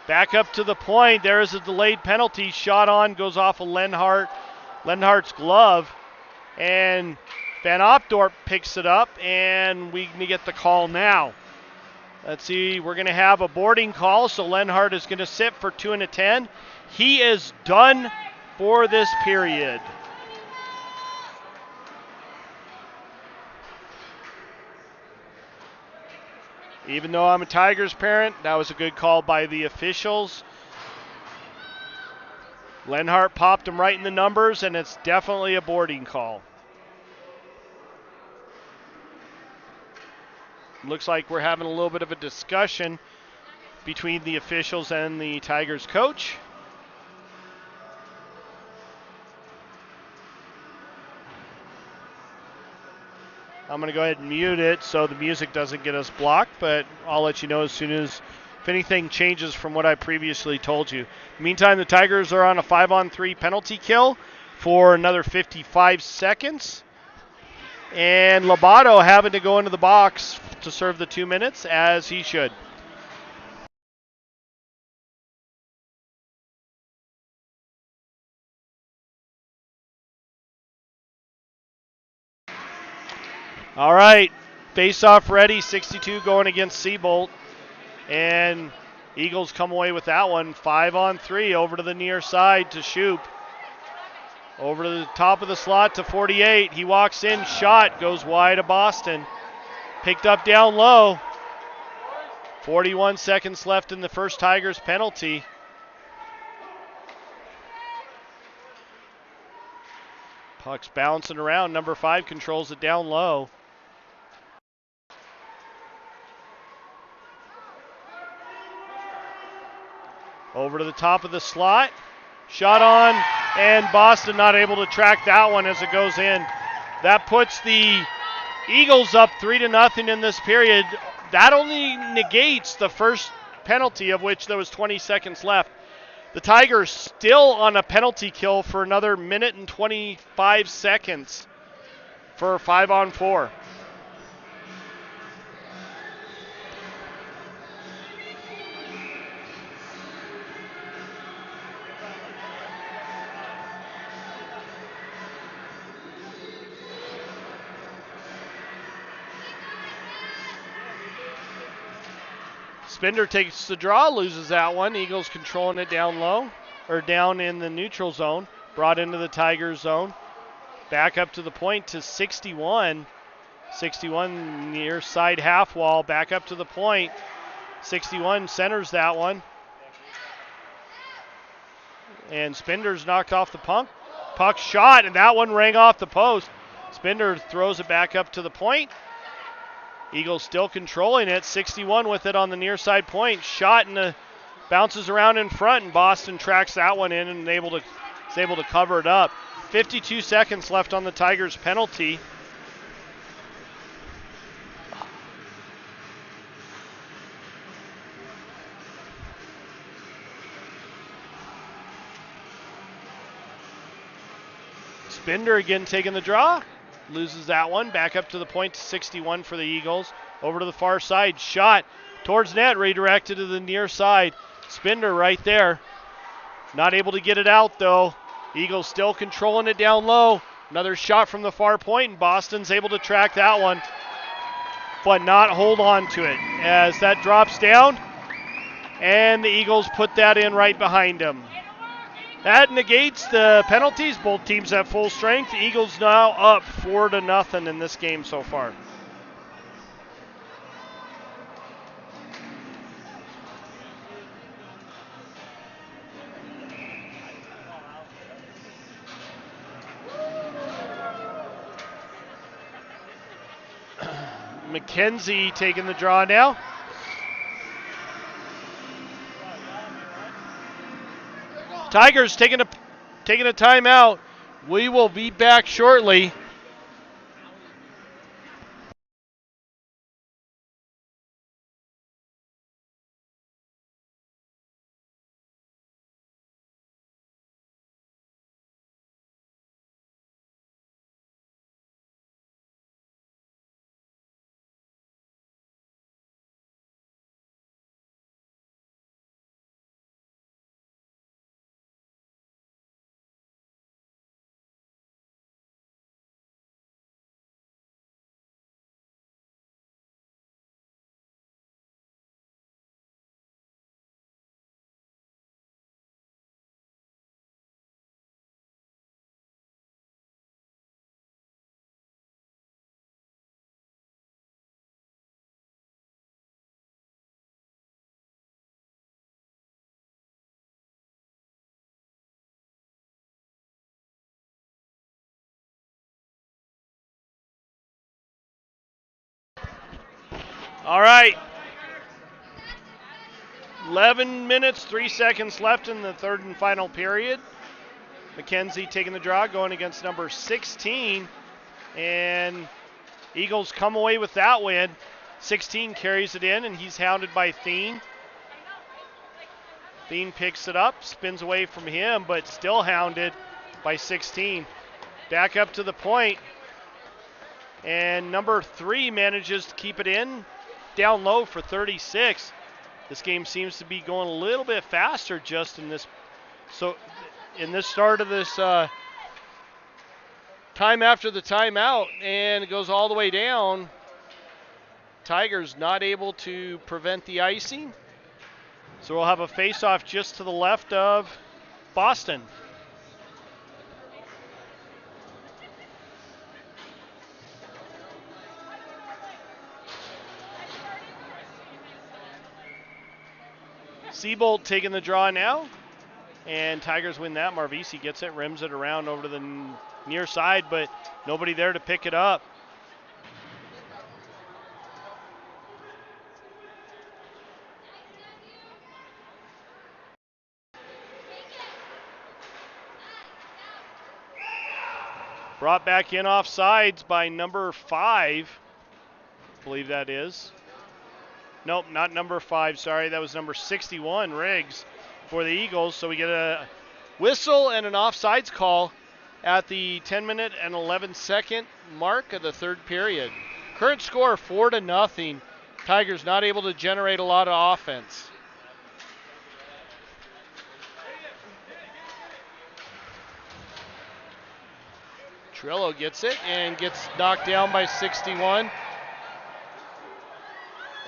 Back up to the point. There is a delayed penalty. Shot on, goes off of Lenhart's glove. And Van Opdorp picks it up, and we can get the call now. Let's see, we're going to have a boarding call, so Lenhart is going to sit for 2 and 10. He is done for this period. Even though I'm a Tigers parent, that was a good call by the officials. Lenhart popped him right in the numbers, and it's definitely a boarding call. Looks like we're having a little bit of a discussion between the officials and the Tigers coach. I'm going to go ahead and mute it so the music doesn't get us blocked, but I'll let you know as soon as if anything changes from what I previously told you. Meantime, the Tigers are on a 5-on-3 penalty kill for another 55 seconds. And Lobato having to go into the box to serve the 2 minutes, as he should. All right, face-off ready, 62 going against Siebold. And Eagles come away with that one, 5-on-3 over to the near side to Shoup. Over to the top of the slot to 48. He walks in, shot, goes wide of Boston. Picked up down low. 41 seconds left in the first Tigers penalty. Puck's bouncing around. Number 5 controls it down low. Over to the top of the slot. Shot on, and Boston not able to track that one as it goes in. That puts the Eagles up 3-0 in this period. That only negates the first penalty, of which there was 20 seconds left. The Tigers still on a penalty kill for another minute and 25 seconds for 5-on-4. Spender takes the draw, loses that one. Eagles controlling it down low, or down in the neutral zone. Brought into the Tigers zone. Back up to the point to 61. 61 near side half wall. Back up to the point. 61 centers that one. And Spender's knocked off the puck. Puck shot, and that one rang off the post. Spender throws it back up to the point. Eagles still controlling it. 61 with it on the near side point. Shot and bounces around in front, and Boston tracks that one in and is able to cover it up. 52 seconds left on the Tigers' penalty. Spender again taking the draw. Loses that one. Back up to the point to 61 for the Eagles. Over to the far side. Shot towards net. Redirected to the near side. Spender right there. Not able to get it out though. Eagles still controlling it down low. Another shot from the far point, and Boston's able to track that one, but not hold on to it as that drops down, and the Eagles put that in right behind them. That negates the penalties. Both teams have full strength. The Eagles now up 4-0 in this game so far. McKenzie taking the draw now. Tigers taking a timeout. We will be back shortly. All right. 11 minutes, 3 seconds left in the third and final period. McKenzie taking the draw, going against number 16. And Eagles come away with that win. 16 carries it in, and he's hounded by Thien. Thien picks it up, spins away from him, but still hounded by 16. Back up to the point. And number 3 manages to keep it in. Down low for 36. This game seems to be going a little bit faster just in this. So in this start of this time after the timeout, and it goes all the way down. Tigers not able to prevent the icing. So we'll have a face-off just to the left of Boston. Seabolt taking the draw now, and Tigers win that. Marvisi gets it, rims it around over to the near side, but nobody there to pick it up. Brought back in off sides by number 5, I believe that is. Nope, not number 5, sorry. That was number 61, Riggs, for the Eagles. So we get a whistle and an offsides call at the 10-minute and 11-second mark of the third period. Current score 4-0. Tigers not able to generate a lot of offense. Trillo gets it and gets knocked down by 61.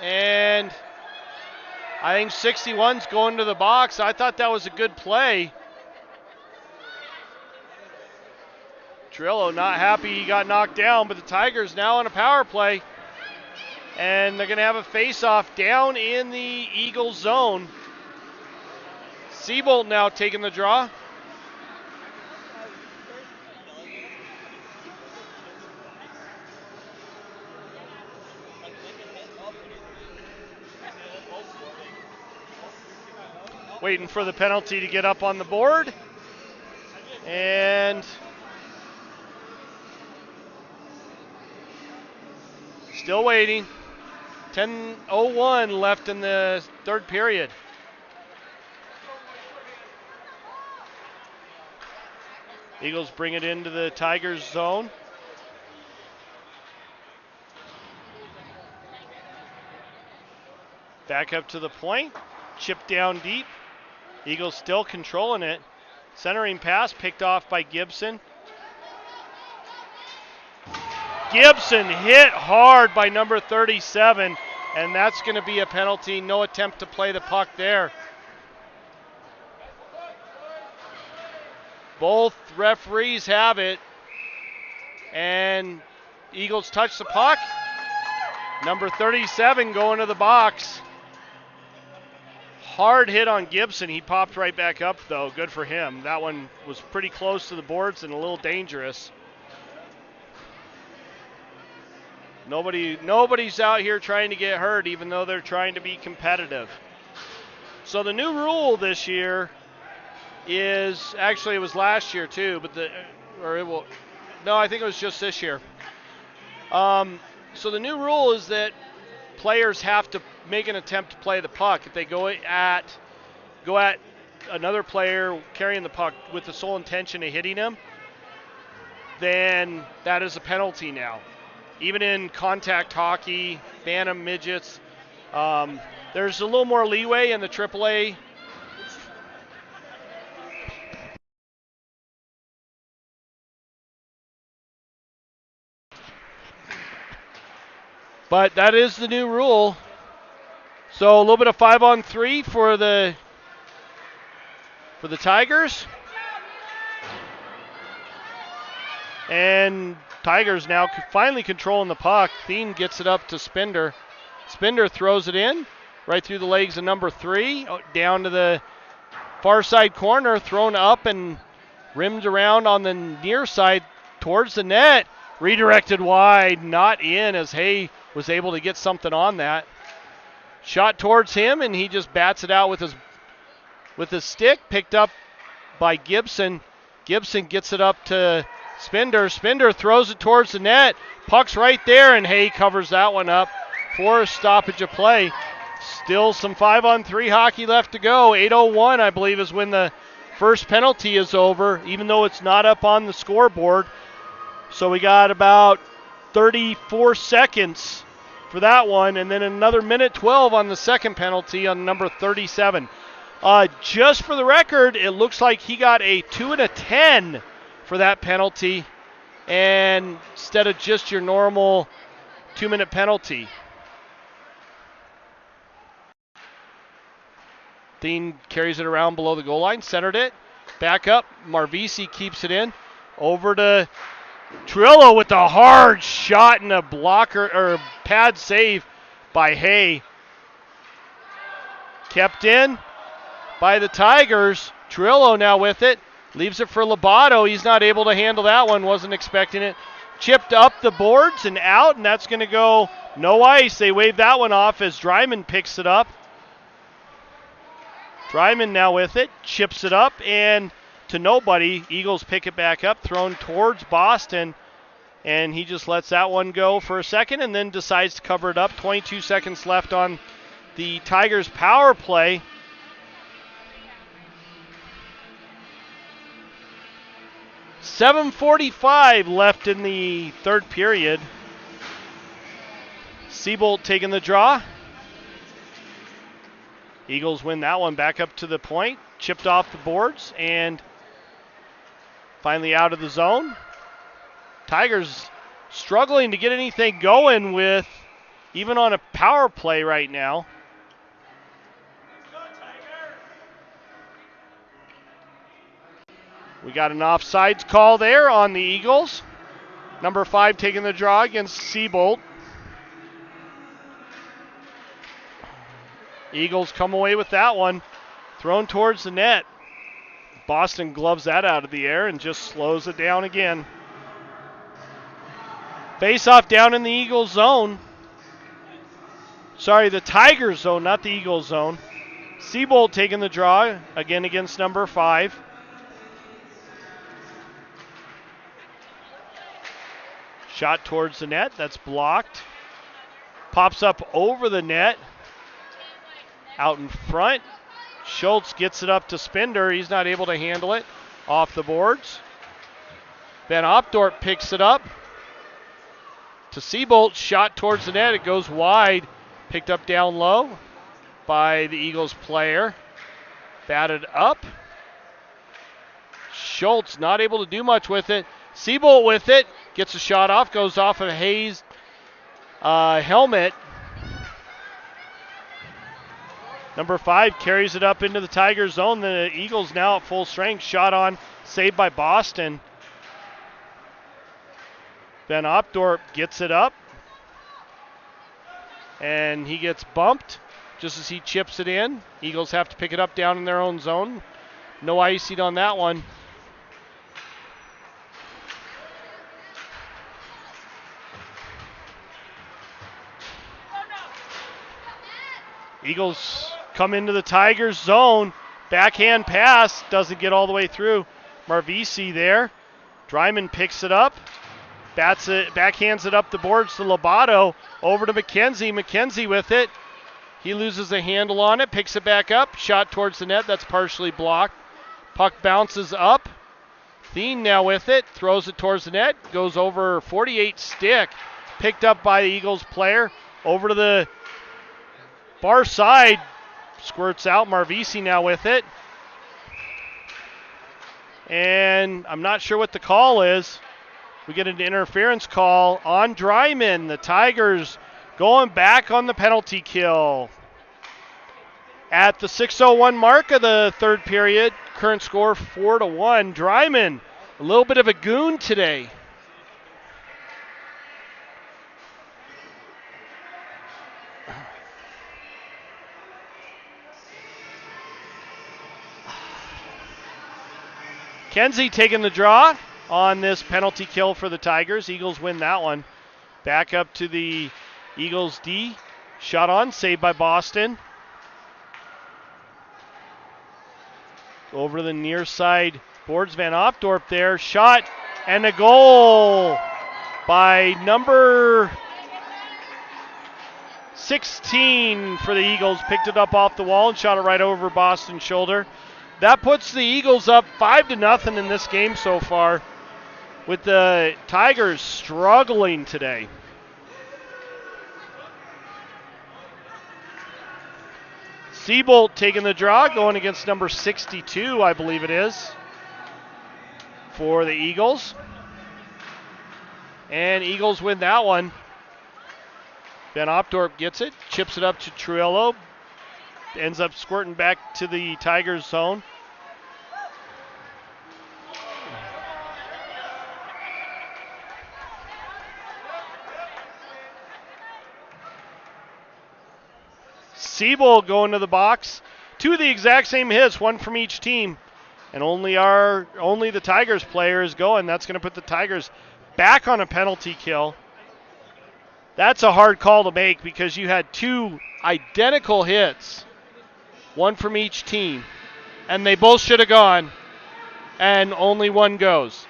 And I think 61's going to the box. I thought that was a good play. Trillo not happy he got knocked down, but the Tigers now on a power play. And they're going to have a face-off down in the Eagles zone. Seabolt now taking the draw. Waiting for the penalty to get up on the board. And still waiting. 10:01 left in the third period. Eagles bring it into the Tigers zone. Back up to the point. Chip down deep. Eagles still controlling it. Centering pass picked off by Gibson. Gibson hit hard by number 37, and that's going to be a penalty. No attempt to play the puck there. Both referees have it, and Eagles touch the puck. Number 37 going to the box. Hard hit on Gibson. He popped right back up, though. Good for him. That one was pretty close to the boards and a little dangerous. Nobody's out here trying to get hurt, even though they're trying to be competitive. So the new rule this year is, actually it was last year too, but I think it was just this year. So the new rule is that players have to make an attempt to play the puck. If they go at another player carrying the puck with the sole intention of hitting him, then that is a penalty now. Even in contact hockey, Bantam midgets, there's a little more leeway in the AAA. But that is the new rule. So a little bit of 5-on-3 for the Tigers. And Tigers now finally controlling the puck. Thien gets it up to Spender. Spender throws it in right through the legs of number 3, down to the far side corner, thrown up and rimmed around on the near side towards the net. Redirected wide, not in, as Hay was able to get something on that. Shot towards him, and he just bats it out with his stick, picked up by Gibson. Gibson gets it up to Spender. Spender throws it towards the net. Puck's right there, and Hay covers that one up for a stoppage of play. Still some 5-on-3 hockey left to go. 8:01, I believe, is when the first penalty is over, even though it's not up on the scoreboard. So we got about 34 seconds for that one, and then another minute 12 on the second penalty on number 37. Just for the record, it looks like he got a 2 and a 10 for that penalty, and instead of just your normal 2-minute penalty. Thien carries it around below the goal line, centered it, back up. Marvisi keeps it in, over to Trillo with a hard shot and a blocker or pad save by Hay. Kept in by the Tigers. Trillo now with it. Leaves it for Labato. He's not able to handle that one. Wasn't expecting it. Chipped up the boards and out, and that's going to go no ice. They wave that one off as Dryman picks it up. Dryman now with it. Chips it up, and to nobody. Eagles pick it back up, thrown towards Boston, and he just lets that one go for a second and then decides to cover it up. 22 seconds left on the Tigers' power play. .7:45 left in the third period. Seabolt taking the draw. Eagles win that one back up to the point. Chipped off the boards and finally out of the zone. Tigers struggling to get anything going with, even on a power play right now. We got an offsides call there on the Eagles. Number 5 taking the draw against Seabolt. Eagles come away with that one. Thrown towards the net. Boston gloves that out of the air and just slows it down again. Face-off down in the Eagles zone. Sorry, the Tigers zone, not the Eagles zone. Seabolt taking the draw again against number 5. Shot towards the net, that's blocked. Pops up over the net. Out in front. Schultz gets it up to Spender. He's not able to handle it. Off the boards. Van Opdorp picks it up. To Seabolt, shot towards the net. It goes wide. Picked up down low by the Eagles player. Batted up. Schultz not able to do much with it. Seabolt with it. Gets a shot off. Goes off of Hayes' helmet. Number 5 carries it up into the Tigers zone. The Eagles now at full strength. Shot on. Saved by Boston. Van Opdorp gets it up. And he gets bumped just as he chips it in. Eagles have to pick it up down in their own zone. No icing on that one. Eagles come into the Tigers zone. Backhand pass. Doesn't get all the way through. Marvisi there. Dryman picks it up. Backhands it up the boards to Lobato. Over to McKenzie. McKenzie with it. He loses a handle on it. Picks it back up. Shot towards the net. That's partially blocked. Puck bounces up. Thien now with it. Throws it towards the net. Goes over 48 stick. Picked up by the Eagles player. Over to the far side. Squirts out. Marvisi now with it. And I'm not sure what the call is. We get an interference call on Dryman. The Tigers going back on the penalty kill. At the 6:01 mark of the third period, current score 4-1. Dryman, a little bit of a goon today. Kenzie taking the draw on this penalty kill for the Tigers. Eagles win that one. Back up to the Eagles D. Shot on, saved by Boston. Over to the near side boards. Van Opdorp there. Shot and a goal by number 16 for the Eagles. Picked it up off the wall and shot it right over Boston's shoulder. That puts the Eagles up 5-0 in this game so far, with the Tigers struggling today. Seabolt taking the draw, going against number 62, I believe it is, for the Eagles. And Eagles win that one. Van Opdorp gets it, chips it up to Truello. Ends up squirting back to the Tigers zone. Seabolt going to the box. Two of the exact same hits, one from each team. And only the Tigers player is going. That's going to put the Tigers back on a penalty kill. That's a hard call to make because you had two identical hits, one from each team, and they both should have gone, and only one goes.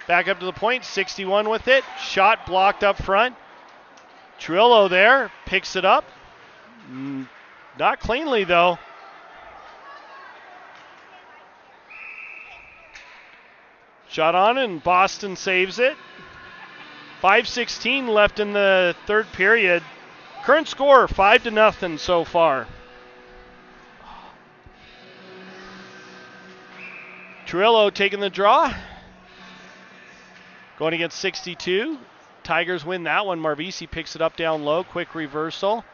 Back up to the point, 61 with it. Shot blocked up front. Trillo there, picks it up. Not cleanly, though. Shot on, and Boston saves it. 5:16 left in the third period. Current score, 5-0 so far. Trillo taking the draw. Going against 62. Tigers win that one. Marvisi picks it up down low. Quick reversal.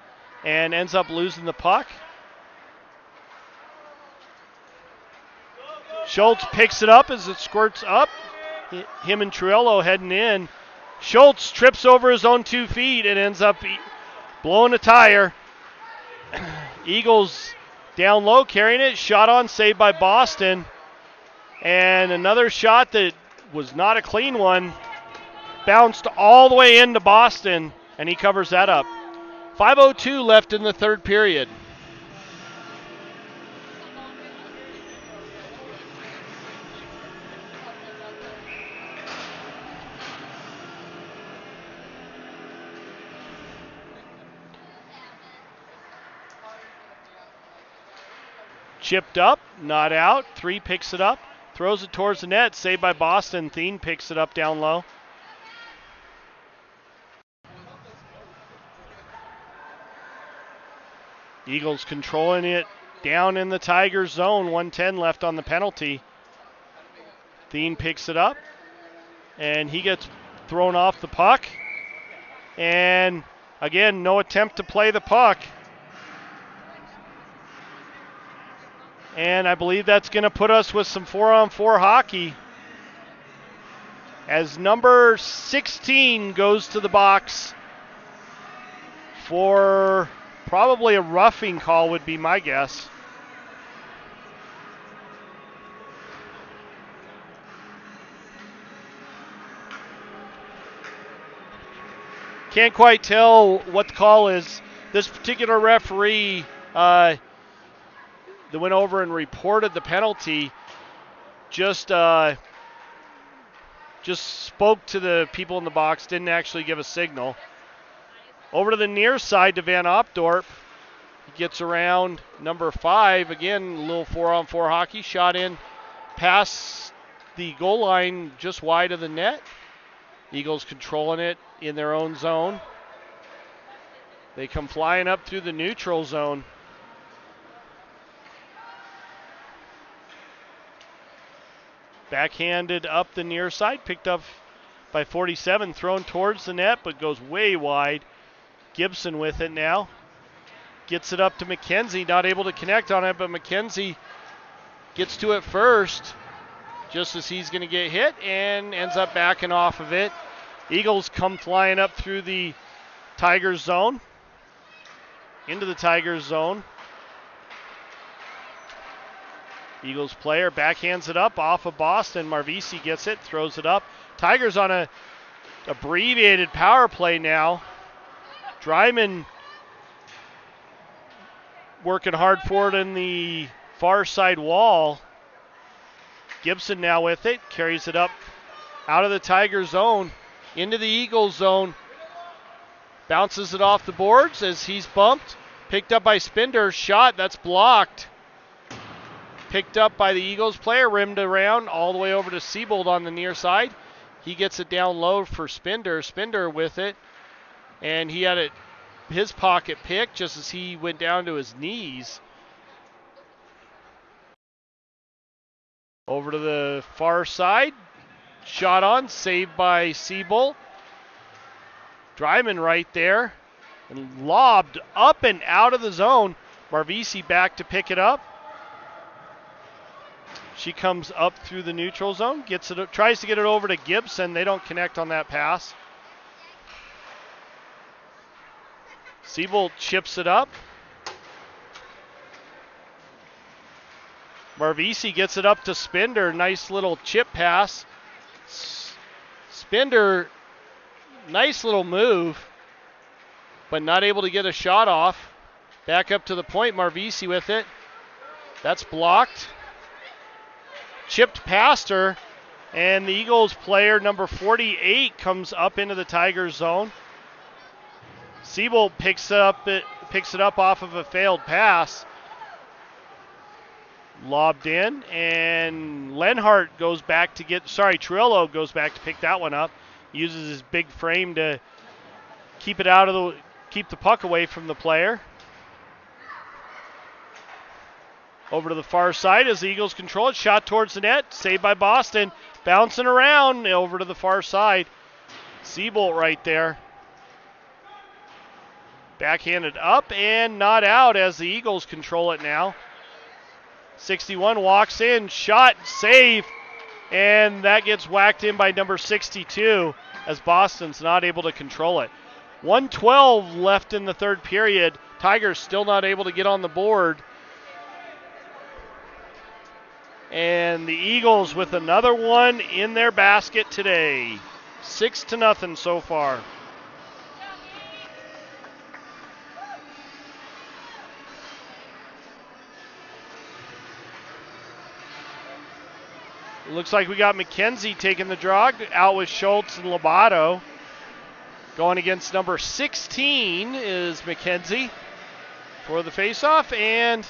And ends up losing the puck. Schultz picks it up as it squirts up. Him and Truello heading in. Schultz trips over his own 2 feet and ends up blowing a tire. Eagles down low carrying it. Shot on, saved by Boston. And another shot that was not a clean one. Bounced all the way into Boston, and he covers that up. 5:02 left in the third period. Chipped up, not out. 3 picks it up, throws it towards the net, saved by Boston. Thien picks it up down low. Eagles controlling it down in the Tigers zone. 1:10 left on the penalty. Thien picks it up, and he gets thrown off the puck. And again, no attempt to play the puck. And I believe that's going to put us with some 4-on-4 hockey as number 16 goes to the box for probably a roughing call would be my guess. Can't quite tell what the call is. This particular referee that went over and reported the penalty just spoke to the people in the box, didn't actually give a signal. Over to the near side to Van Opdorp. He gets around number 5. Again, a little 4-on-4 hockey. Shot in past the goal line just wide of the net. Eagles controlling it in their own zone. They come flying up through the neutral zone. Backhanded up the near side, picked up by 47, thrown towards the net, but goes way wide. Gibson with it now. Gets it up to McKenzie, not able to connect on it, but McKenzie gets to it first, just as he's going to get hit, and ends up backing off of it. Eagles come flying up through the Tigers zone, into the Tigers zone. Eagles player backhands it up off of Boston. Marvisi gets it, throws it up. Tigers on a abbreviated power play now. Dryman working hard for it in the far side wall. Gibson now with it, carries it up out of the Tiger zone into the Eagles zone. Bounces it off the boards as he's bumped. Picked up by Spinder. Shot, that's blocked. Picked up by the Eagles player, rimmed around all the way over to Siebold on the near side. He gets it down low for Spinder. Spinder with it, and he had his pocket picked just as he went down to his knees. Over to the far side. Shot on, saved by Siebold. Dryman right there, and lobbed up and out of the zone. Marvisi back to pick it up. She comes up through the neutral zone, tries to get it over to Gibson. They don't connect on that pass. Siebold chips it up. Marvisi gets it up to Spinder. Nice little chip pass. Spinder, nice little move, but not able to get a shot off. Back up to the point, Marvisi with it. That's blocked. Chipped past her, and the Eagles player number 48 comes up into the Tigers zone. Siebold picks it up off of a failed pass. Lobbed in, and Lenhart goes back to Truello goes back to pick that one up. Uses his big frame to keep the puck away from the player. Over to the far side as the Eagles control it. Shot towards the net. Saved by Boston. Bouncing around over to the far side. Siebold right there. Backhanded up and not out as the Eagles control it now. 61 walks in, shot, save, and that gets whacked in by number 62 as Boston's not able to control it. 1:12 left in the third period. Tigers still not able to get on the board. And the Eagles with another one in their basket today. 6-0 so far. Looks like we got McKenzie taking the draw, out with Schultz and Lobato. Going against number 16 is McKenzie for the faceoff, and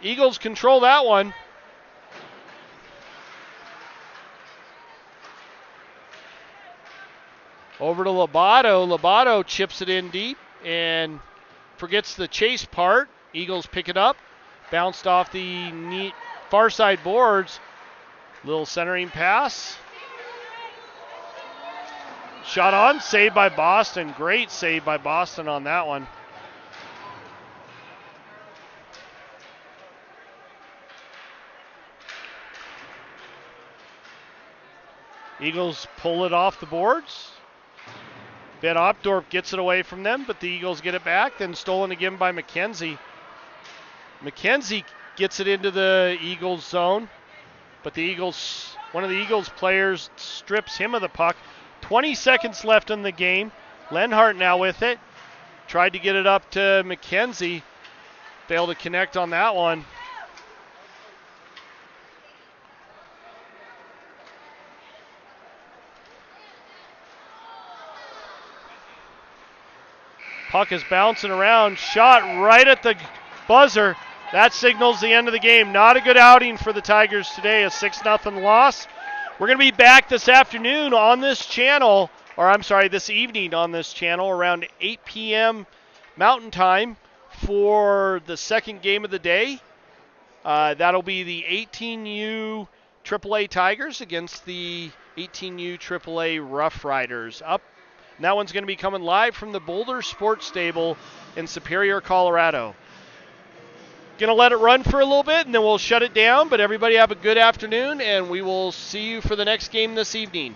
Eagles control that one. Over to Lobato. Lobato chips it in deep and forgets the chase part. Eagles pick it up. Bounced off the far side boards. Little centering pass. Shot on, saved by Boston. Great save by Boston on that one. Eagles pull it off the boards. Van Opdorp gets it away from them, but the Eagles get it back. Then stolen again by McKenzie. McKenzie gets it into the Eagles zone, but one of the Eagles players strips him of the puck. 20 seconds left in the game. Lenhart now with it. Tried to get it up to McKenzie. Failed to connect on that one. Puck is bouncing around. Shot right at the buzzer. That signals the end of the game. Not a good outing for the Tigers today. A 6-0 loss. We're going to be back this afternoon on this channel, this evening on this channel around 8 p.m. Mountain Time for the second game of the day. That'll be the 18U AAA Tigers against the 18U AAA Rough Riders. And that one's going to be coming live from the Boulder Sports Stable in Superior, Colorado. Going to let it run for a little bit, and then we'll shut it down. But everybody have a good afternoon, and we will see you for the next game this evening.